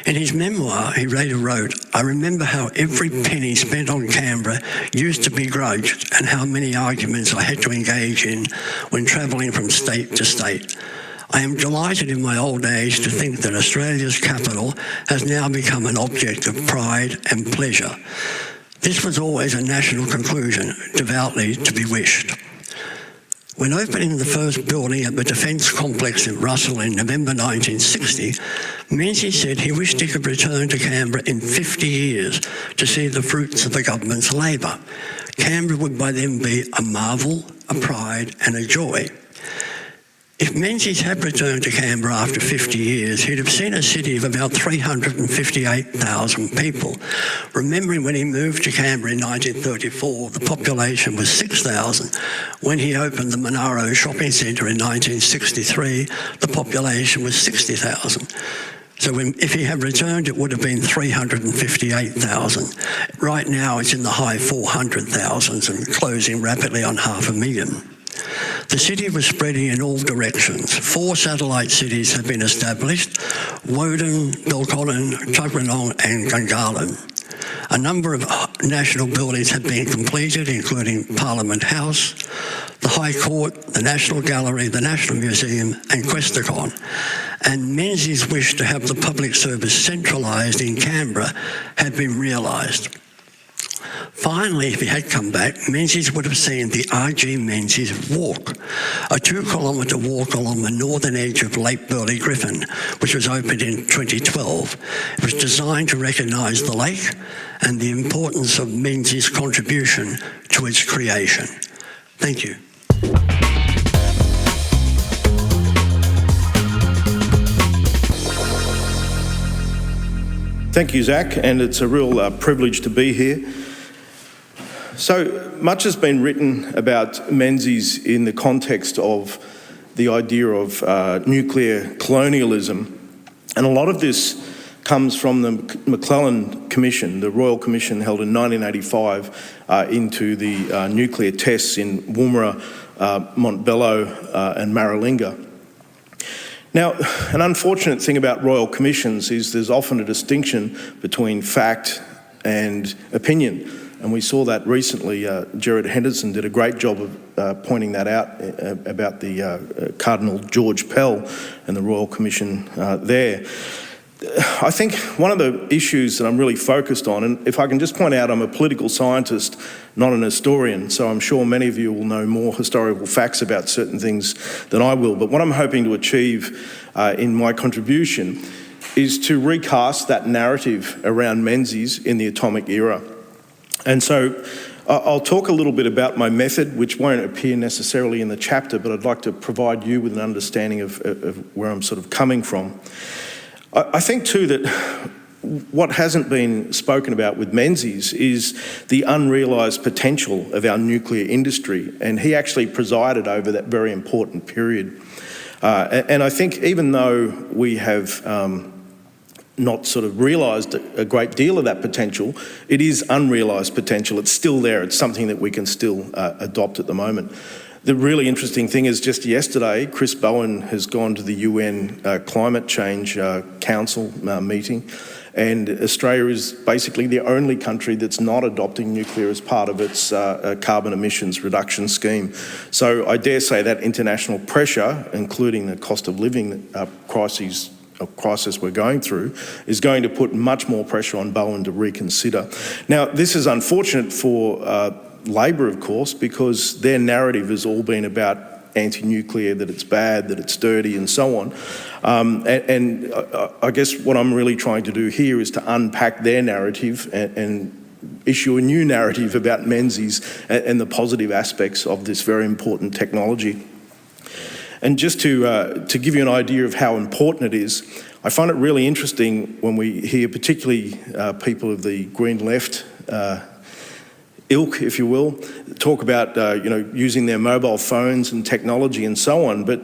In his memoir, he later wrote, I remember how every penny spent on Canberra used to be grudged and how many arguments I had to engage in when travelling from state to state. I am delighted in my old age to think that Australia's capital has now become an object of pride and pleasure. This was always a national conclusion, devoutly to be wished. When opening the first building at the Defence Complex in Russell in November 1960, Menzies said he wished he could return to Canberra in 50 years to see the fruits of the government's labour. Canberra would by then be a marvel, a pride and a joy. If Menzies had returned to Canberra after 50 years, he'd have seen a city of about 358,000 people. Remembering when he moved to Canberra in 1934, the population was 6,000. When he opened the Monaro Shopping Centre in 1963, the population was 60,000. So if he had returned, it would have been 358,000. Right now, it's in the high 400,000s and closing rapidly on 500,000. The city was spreading in all directions. 4 satellite cities have been established: Woden, Belconnen, Tuggeranong and Gungahlin. A number of national buildings have been completed, including Parliament House, the High Court, the National Gallery, the National Museum and Questacon. And Menzies' wish to have the public service centralised in Canberra had been realised. Finally, if he had come back, Menzies would have seen the R.G. Menzies Walk, a 2-kilometre walk along the northern edge of Lake Burley Griffin, which was opened in 2012. It was designed to recognise the lake and the importance of Menzies' contribution to its creation. Thank you. Thank you, Zach, and it's a real privilege to be here. So much has been written about Menzies in the context of the idea of nuclear colonialism, and a lot of this comes from the McClellan Commission, the Royal Commission held in 1985 into the nuclear tests in Woomera, Montbello and Maralinga. Now, an unfortunate thing about Royal Commissions is there's often a distinction between fact and opinion. And we saw that recently. Gerard Henderson did a great job of pointing that out about the Cardinal George Pell and the Royal Commission there. I think one of the issues that I'm really focused on, and if I can just point out, I'm a political scientist, not an historian, so I'm sure many of you will know more historical facts about certain things than I will, but what I'm hoping to achieve in my contribution is to recast that narrative around Menzies in the atomic era. And so I'll talk a little bit about my method, which won't appear necessarily in the chapter, but I'd like to provide you with an understanding of where I'm sort of coming from. I think too that what hasn't been spoken about with Menzies is the unrealised potential of our nuclear industry, and he actually presided over that very important period. And I think even though we have not sort of realised a great deal of that potential, it is unrealised potential. It's still there. It's something that we can still adopt at the moment. The really interesting thing is just yesterday, Chris Bowen has gone to the UN Climate Change Council meeting, and Australia is basically the only country that's not adopting nuclear as part of its carbon emissions reduction scheme. So I dare say that international pressure, including the cost of living crisis we're going through, is going to put much more pressure on Bowen to reconsider. Now, this is unfortunate for Labor, of course, because their narrative has all been about anti-nuclear, that it's bad, that it's dirty, and so on. And I guess what I'm really trying to do here is to unpack their narrative and issue a new narrative about Menzies and the positive aspects of this very important technology. And just to give you an idea of how important it is, I find it really interesting when we hear particularly people of the Green Left ilk, if you will, talk about using their mobile phones and technology and so on. But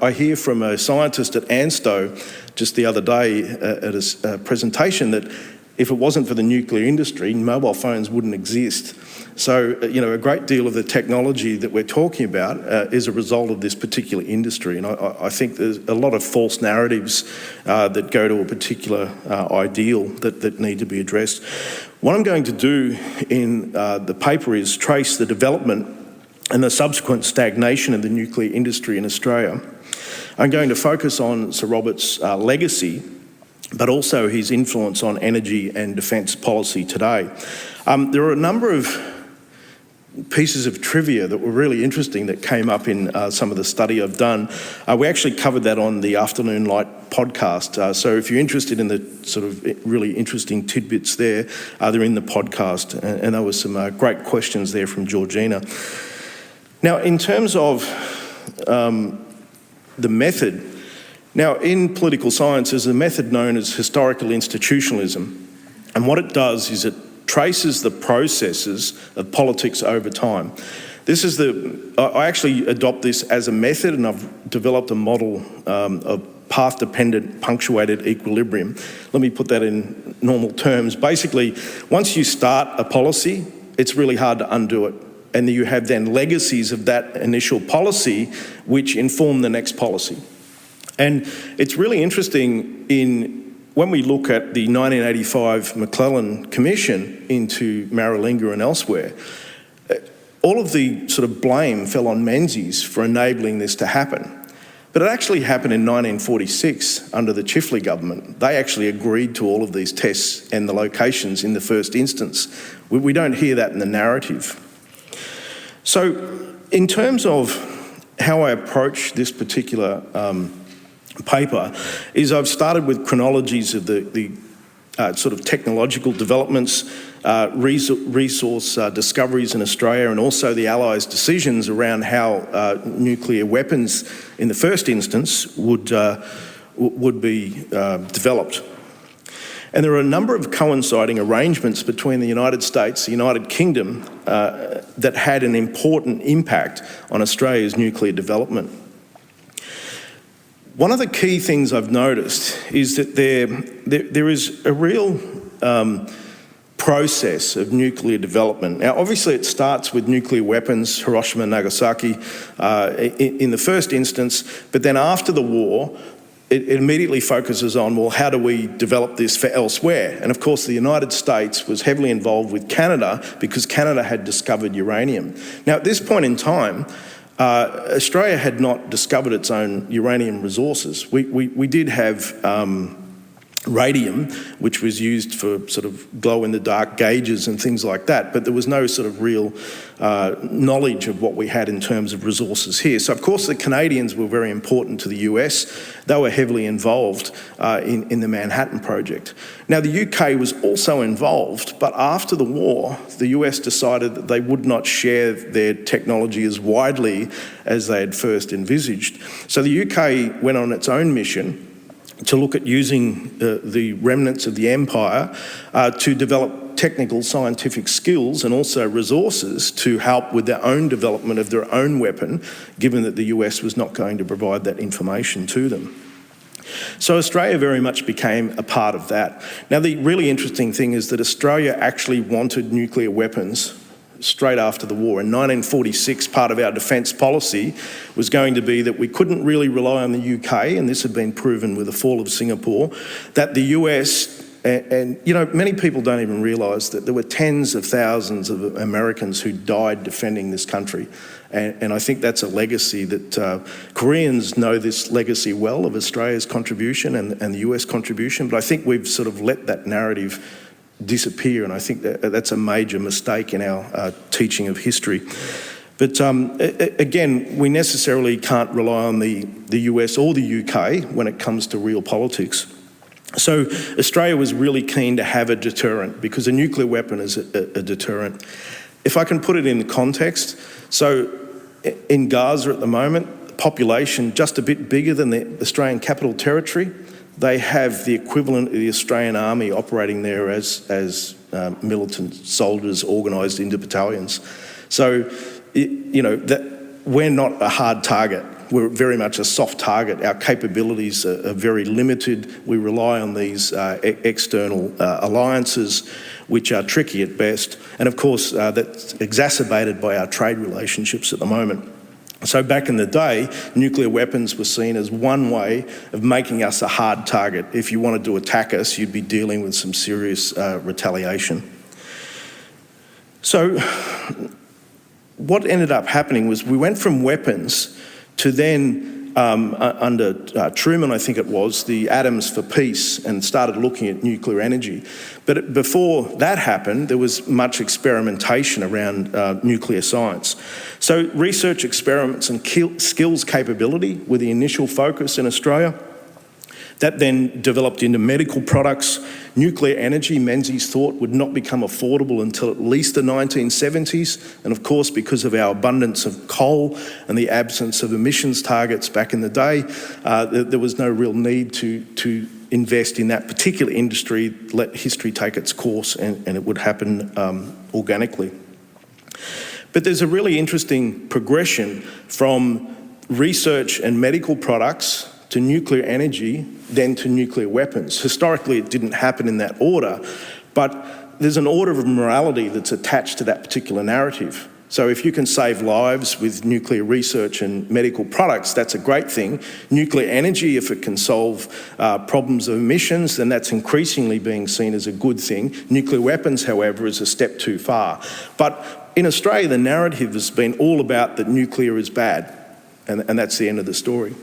I hear from a scientist at ANSTO just the other day at a presentation that if it wasn't for the nuclear industry, mobile phones wouldn't exist. So, a great deal of the technology that we're talking about is a result of this particular industry. And I think there's a lot of false narratives that go to a particular ideal that need to be addressed. What I'm going to do in the paper is trace the development and the subsequent stagnation of the nuclear industry in Australia. I'm going to focus on Sir Robert's legacy, but also his influence on energy and defence policy today. There are a number of pieces of trivia that were really interesting that came up in some of the study I've done. We actually covered that on the Afternoon Light podcast. So if you're interested in the sort of really interesting tidbits there, they're in the podcast. And there were some great questions there from Georgina. Now, in terms of the method, now in political science there's a method known as historical institutionalism. And what it does is it traces the processes of politics over time. I actually adopt this as a method, and I've developed a model of path-dependent punctuated equilibrium. Let me put that in normal terms. Basically, once you start a policy, it's really hard to undo it. And you have then legacies of that initial policy which inform the next policy. And it's really interesting when we look at the 1985 McClellan Commission into Maralinga and elsewhere, all of the sort of blame fell on Menzies for enabling this to happen. But it actually happened in 1946 under the Chifley government. They actually agreed to all of these tests and the locations in the first instance. We don't hear that in the narrative. So in terms of how I approach this particular paper is I've started with chronologies of the sort of technological developments, resource discoveries in Australia, and also the Allies' decisions around how nuclear weapons in the first instance would be developed. And there are a number of coinciding arrangements between the United States, the United Kingdom, that had an important impact on Australia's nuclear development. One of the key things I've noticed is that there is a real process of nuclear development. Now, obviously it starts with nuclear weapons, Hiroshima and Nagasaki, in the first instance, but then after the war, it immediately focuses on, well, how do we develop this for elsewhere? And of course, the United States was heavily involved with Canada because Canada had discovered uranium. Now, at this point in time, Australia had not discovered its own uranium resources. We did have radium, which was used for sort of glow-in-the-dark gauges and things like that, but there was no sort of real knowledge of what we had in terms of resources here. So, of course, the Canadians were very important to the US. They were heavily involved in the Manhattan Project. Now, the UK was also involved, but after the war, the US decided that they would not share their technology as widely as they had first envisaged. So the UK went on its own mission to look at using the remnants of the empire to develop technical scientific skills and also resources to help with their own development of their own weapon, given that the US was not going to provide that information to them. So Australia very much became a part of that. Now, the really interesting thing is that Australia actually wanted nuclear weapons straight after the war. In 1946, part of our defence policy was going to be that we couldn't really rely on the UK, and this had been proven with the fall of Singapore, that the US, and you know, many people don't even realise that there were tens of thousands of Americans who died defending this country. And I think that's a legacy that Koreans know this legacy well of Australia's contribution and the US contribution, but I think we've sort of let that narrative disappear, and I think that's a major mistake in our teaching of history. But again, we necessarily can't rely on the US or the UK when it comes to real politics. So Australia was really keen to have a deterrent because a nuclear weapon is a deterrent. If I can put it in context, so in Gaza at the moment, the population just a bit bigger than the Australian Capital Territory. They have the equivalent of the Australian Army operating there as militant soldiers organised into battalions. So, you know, that we're not a hard target. We're very much a soft target. Our capabilities are very limited. We rely on these external alliances, which are tricky at best. And of course, that's exacerbated by our trade relationships at the moment. So back in the day, nuclear weapons were seen as one way of making us a hard target. If you wanted to attack us, you'd be dealing with some serious retaliation. So what ended up happening was we went from weapons to then under Truman, I think it was, the Atoms for Peace, and started looking at nuclear energy. But before that happened, there was much experimentation around nuclear science. So research experiments and skills capability were the initial focus in Australia. That then developed into medical products. Nuclear energy, Menzies thought, would not become affordable until at least the 1970s. And of course, because of our abundance of coal and the absence of emissions targets back in the day, there was no real need to invest in that particular industry, let history take its course, and it would happen organically. But there's a really interesting progression from research and medical products to nuclear energy, then to nuclear weapons. Historically, it didn't happen in that order, but there's an order of morality that's attached to that particular narrative. So if you can save lives with nuclear research and medical products, that's a great thing. Nuclear energy, if it can solve problems of emissions, then that's increasingly being seen as a good thing. Nuclear weapons, however, is a step too far. But in Australia, the narrative has been all about that nuclear is bad, and that's the end of the story.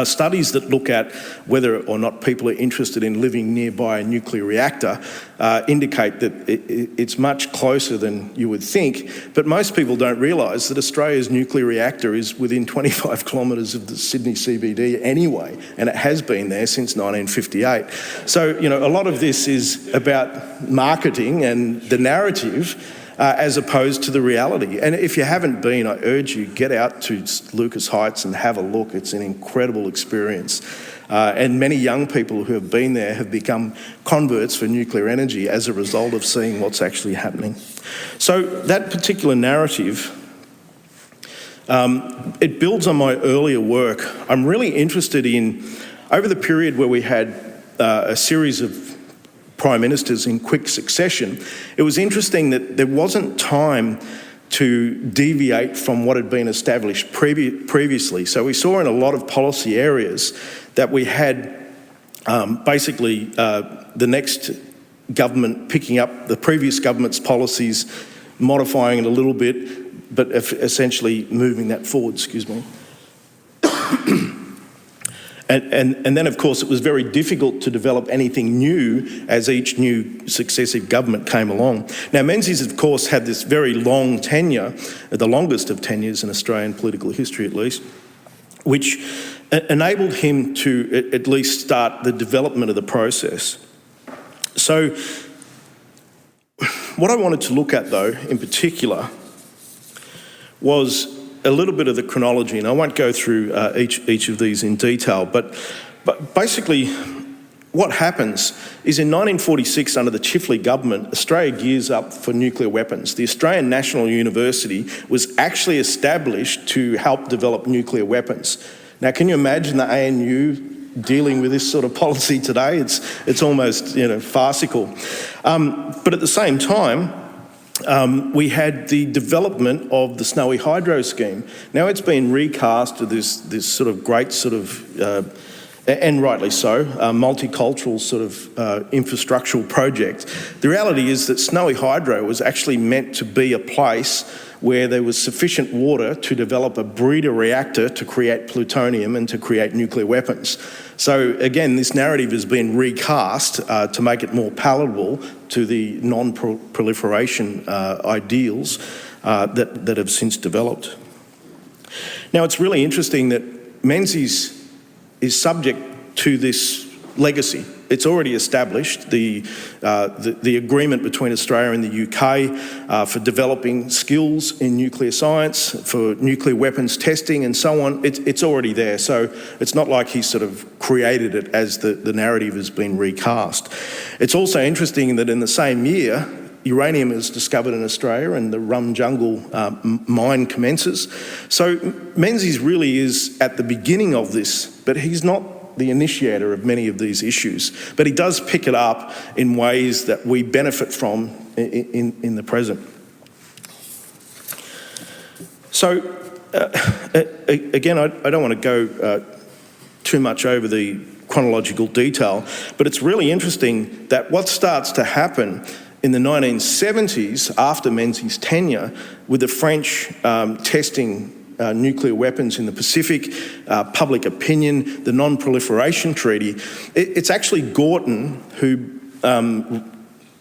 Studies that look at whether or not people are interested in living nearby a nuclear reactor indicate that it's much closer than you would think, but most people don't realise that Australia's nuclear reactor is within 25 kilometres of the Sydney CBD anyway, and it has been there since 1958. So, you know, a lot of this is about marketing and the narrative, as opposed to the reality. And if you haven't been, I urge you, get out to Lucas Heights and have a look. It's an incredible experience. And many young people who have been there have become converts for nuclear energy as a result of seeing what's actually happening. So that particular narrative, it builds on my earlier work. I'm really interested in, over the period where we had a series of prime ministers in quick succession, it was interesting that there wasn't time to deviate from what had been established previously. So we saw in a lot of policy areas that we had basically the next government picking up the previous government's policies, modifying it a little bit, but essentially moving that forward, And then, of course, it was very difficult to develop anything new as each new successive government came along. Now, Menzies, of course, had this very long tenure, the longest of tenures in Australian political history at least, which enabled him to at least start the development of the process. So what I wanted to look at, though, in particular, was a little bit of the chronology, and I won't go through each of these in detail, but basically what happens is in 1946, under the Chifley government, Australia gears up for nuclear weapons. The Australian National University was actually established to help develop nuclear weapons. Now, can you imagine the ANU dealing with this sort of policy today? It's almost, farcical. But at the same time, we had the development of the Snowy Hydro scheme. Now it's been recast to this sort of great sort of, and rightly so, multicultural sort of infrastructural project. The reality is that Snowy Hydro was actually meant to be a place where there was sufficient water to develop a breeder reactor to create plutonium and to create nuclear weapons. So again, this narrative has been recast to make it more palatable to the non-proliferation ideals that have since developed. Now, it's really interesting that Menzies is subject to this legacy. It's already established, the agreement between Australia and the UK for developing skills in nuclear science, for nuclear weapons testing and so on. It's already there. So it's not like he sort of created it as the narrative has been recast. It's also interesting that in the same year, uranium is discovered in Australia and the Rum Jungle mine commences. So Menzies really is at the beginning of this, but he's not the initiator of many of these issues, but he does pick it up in ways that we benefit from in the present. So again, I don't want to go too much over the chronological detail, but it's really interesting that what starts to happen in the 1970s, after Menzies' tenure, with the French testing nuclear weapons in the Pacific, public opinion, the Non-Proliferation Treaty. It's actually Grattan who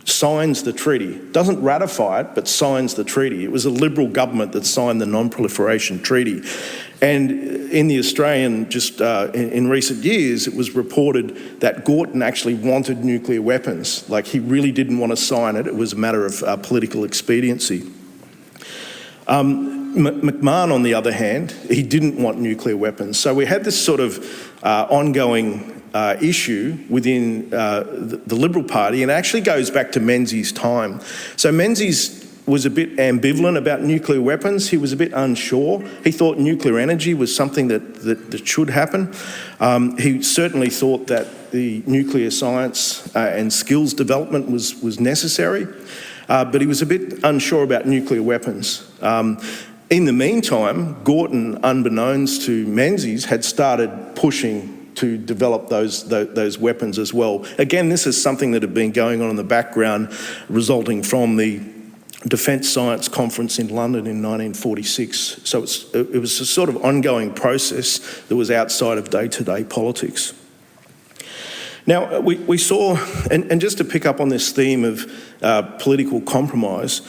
signs the treaty, doesn't ratify it, but signs the treaty. It was a Liberal government that signed the Non-Proliferation Treaty. And in the Australian, in recent years, it was reported that Grattan actually wanted nuclear weapons. Like, he really didn't want to sign it. It was a matter of political expediency. McMahon, on the other hand, he didn't want nuclear weapons. So we had this sort of ongoing issue within the Liberal Party, and it actually goes back to Menzies' time. So Menzies was a bit ambivalent about nuclear weapons. He was a bit unsure. He thought nuclear energy was something that should happen. He certainly thought that the nuclear science and skills development was necessary, but he was a bit unsure about nuclear weapons. In the meantime, Grattan, unbeknownst to Menzies, had started pushing to develop those weapons as well. Again, this is something that had been going on in the background, resulting from the Defence Science Conference in London in 1946. So it was a sort of ongoing process that was outside of day-to-day politics. Now, we saw, and just to pick up on this theme of political compromise,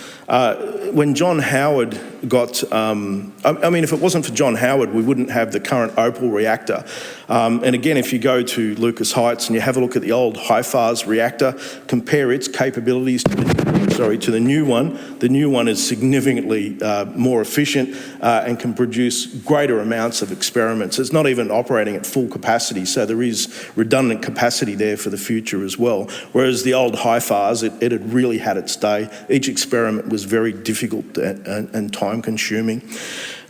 when John Howard got, if it wasn't for John Howard, we wouldn't have the current Opal reactor. And again, if you go to Lucas Heights and you have a look at the old HIFARS reactor, compare its capabilities to the new one is significantly more efficient and can produce greater amounts of experiments. It's not even operating at full capacity, so there is redundant capacity there for the future as well. Whereas the old HIFARS, it had really had its day. Each experiment was very difficult and time-consuming.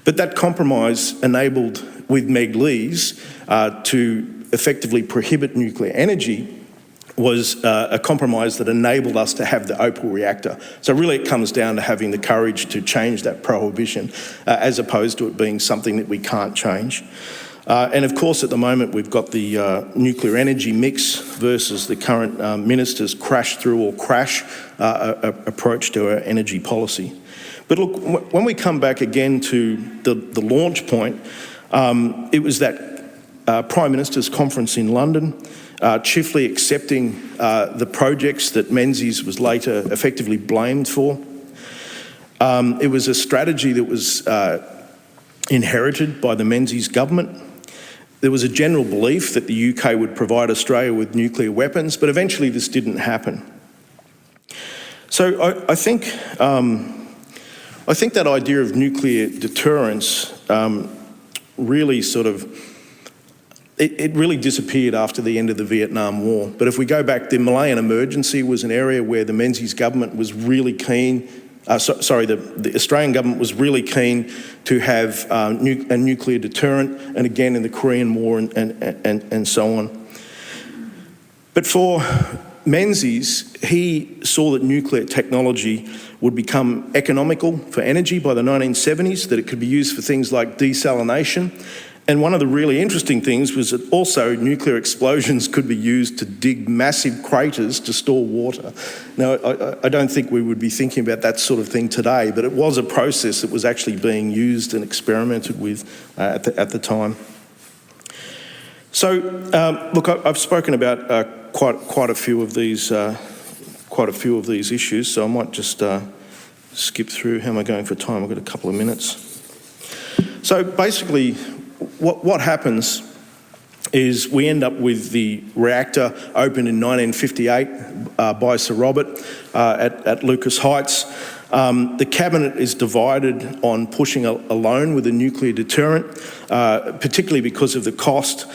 But that compromise enabled, with Meg Lees, to effectively prohibit nuclear energy was a compromise that enabled us to have the Opal reactor. So really it comes down to having the courage to change that prohibition as opposed to it being something that we can't change. And of course, at the moment, we've got the nuclear energy mix versus the current minister's crash through or crash approach to our energy policy. But look, when we come back again to the launch point, it was that Prime Minister's conference in London, chiefly accepting the projects that Menzies was later effectively blamed for. It was a strategy that was inherited by the Menzies government. There was a general belief that the UK would provide Australia with nuclear weapons, but eventually this didn't happen. So I think that idea of nuclear deterrence really it really disappeared after the end of the Vietnam War. But if we go back, the Malayan emergency was an area where the Menzies government was really keen, the Australian government was really keen to have a nuclear deterrent, and again in the Korean War and so on. But for Menzies, he saw that nuclear technology would become economical for energy by the 1970s, that it could be used for things like desalination. And one of the really interesting things was that also nuclear explosions could be used to dig massive craters to store water. Now, I don't think we would be thinking about that sort of thing today, but it was a process that was actually being used and experimented with at the time. So, look, I've spoken about quite a few of these issues, so I might just skip through. How am I going for time? I've got a couple of minutes. So basically, what happens is we end up with the reactor opened in 1958 by Sir Robert at Lucas Heights. The cabinet is divided on pushing alone with a nuclear deterrent, particularly because of the cost.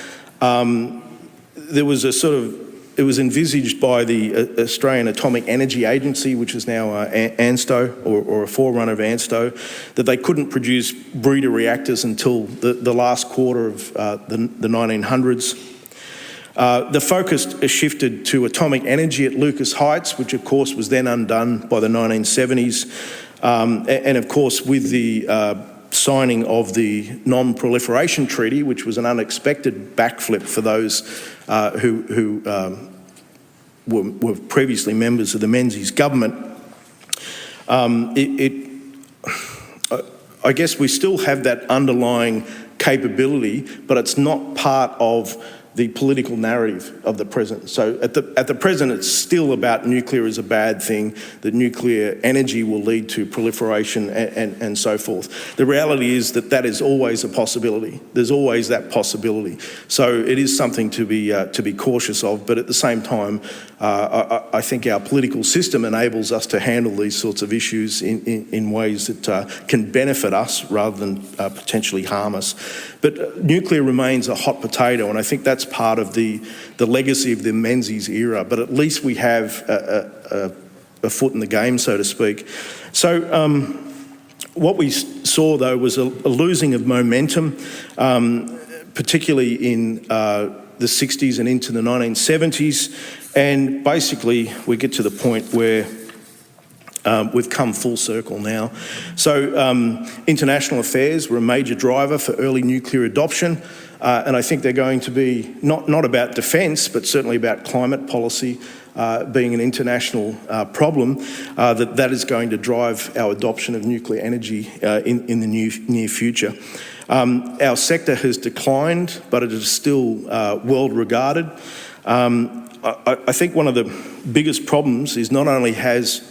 It was envisaged by the Australian Atomic Energy Agency, which is now ANSTO, or a forerunner of ANSTO, that they couldn't produce breeder reactors until the last quarter of the 1900s. The focus shifted to atomic energy at Lucas Heights, which of course was then undone by the 1970s. And of course with the signing of the Non-Proliferation Treaty, which was an unexpected backflip for those who were previously members of the Menzies government. I guess we still have that underlying capability, but it's not part of the political narrative of the present. So at the present, it's still about nuclear is a bad thing, that nuclear energy will lead to proliferation and so forth. The reality is that is always a possibility. There's always that possibility. So it is something to be cautious of, but at the same time, I think our political system enables us to handle these sorts of issues in ways that can benefit us rather than potentially harm us. But nuclear remains a hot potato, and I think that's part of the legacy of the Menzies era, but at least we have a foot in the game, so to speak. So what we saw, though, was a losing of momentum, particularly in the 60s and into the 1970s, and basically we get to the point where we've come full circle now. So international affairs were a major driver for early nuclear adoption, and I think they're going to be not about defence, but certainly about climate policy being an international problem, that is going to drive our adoption of nuclear energy in the near future. Our sector has declined, but it is still world regarded. I think one of the biggest problems is not only has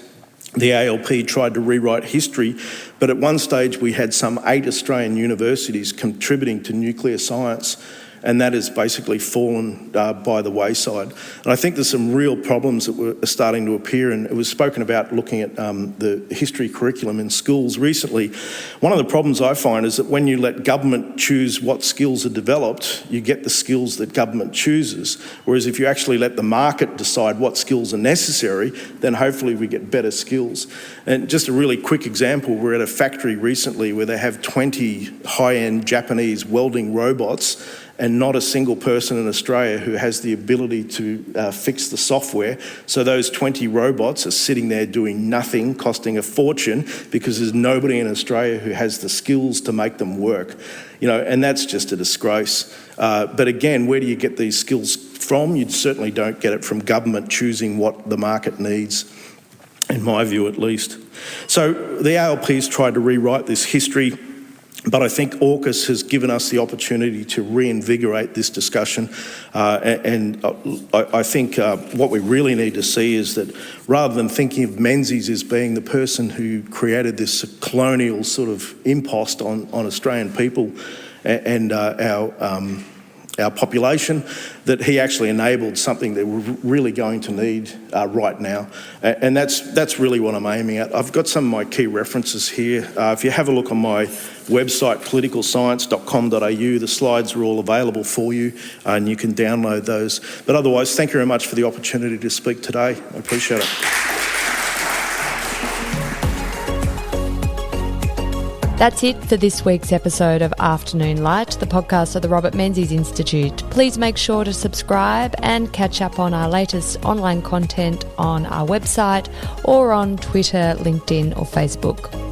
the ALP tried to rewrite history, but at one stage we had some 8 Australian universities contributing to nuclear science, and that has basically fallen by the wayside. And I think there's some real problems that are starting to appear, and it was spoken about looking at the history curriculum in schools recently. One of the problems I find is that when you let government choose what skills are developed, you get the skills that government chooses, whereas if you actually let the market decide what skills are necessary, then hopefully we get better skills. And just a really quick example, we're at a factory recently where they have 20 high-end Japanese welding robots, and not a single person in Australia who has the ability to fix the software. So those 20 robots are sitting there doing nothing, costing a fortune, because there's nobody in Australia who has the skills to make them work. And that's just a disgrace. But again, where do you get these skills from? You certainly don't get it from government choosing what the market needs, in my view at least. So the ALP's tried to rewrite this history, but I think AUKUS has given us the opportunity to reinvigorate this discussion, and I think what we really need to see is that rather than thinking of Menzies as being the person who created this colonial sort of impost on Australian people and our population, that he actually enabled something that we're really going to need right now. And that's really what I'm aiming at. I've got some of my key references here. If you have a look on my website, politicalscience.com.au, the slides are all available for you and you can download those. But otherwise, thank you very much for the opportunity to speak today. I appreciate it. That's it for this week's episode of Afternoon Light, the podcast of the Robert Menzies Institute. Please make sure to subscribe and catch up on our latest online content on our website or on Twitter, LinkedIn or Facebook.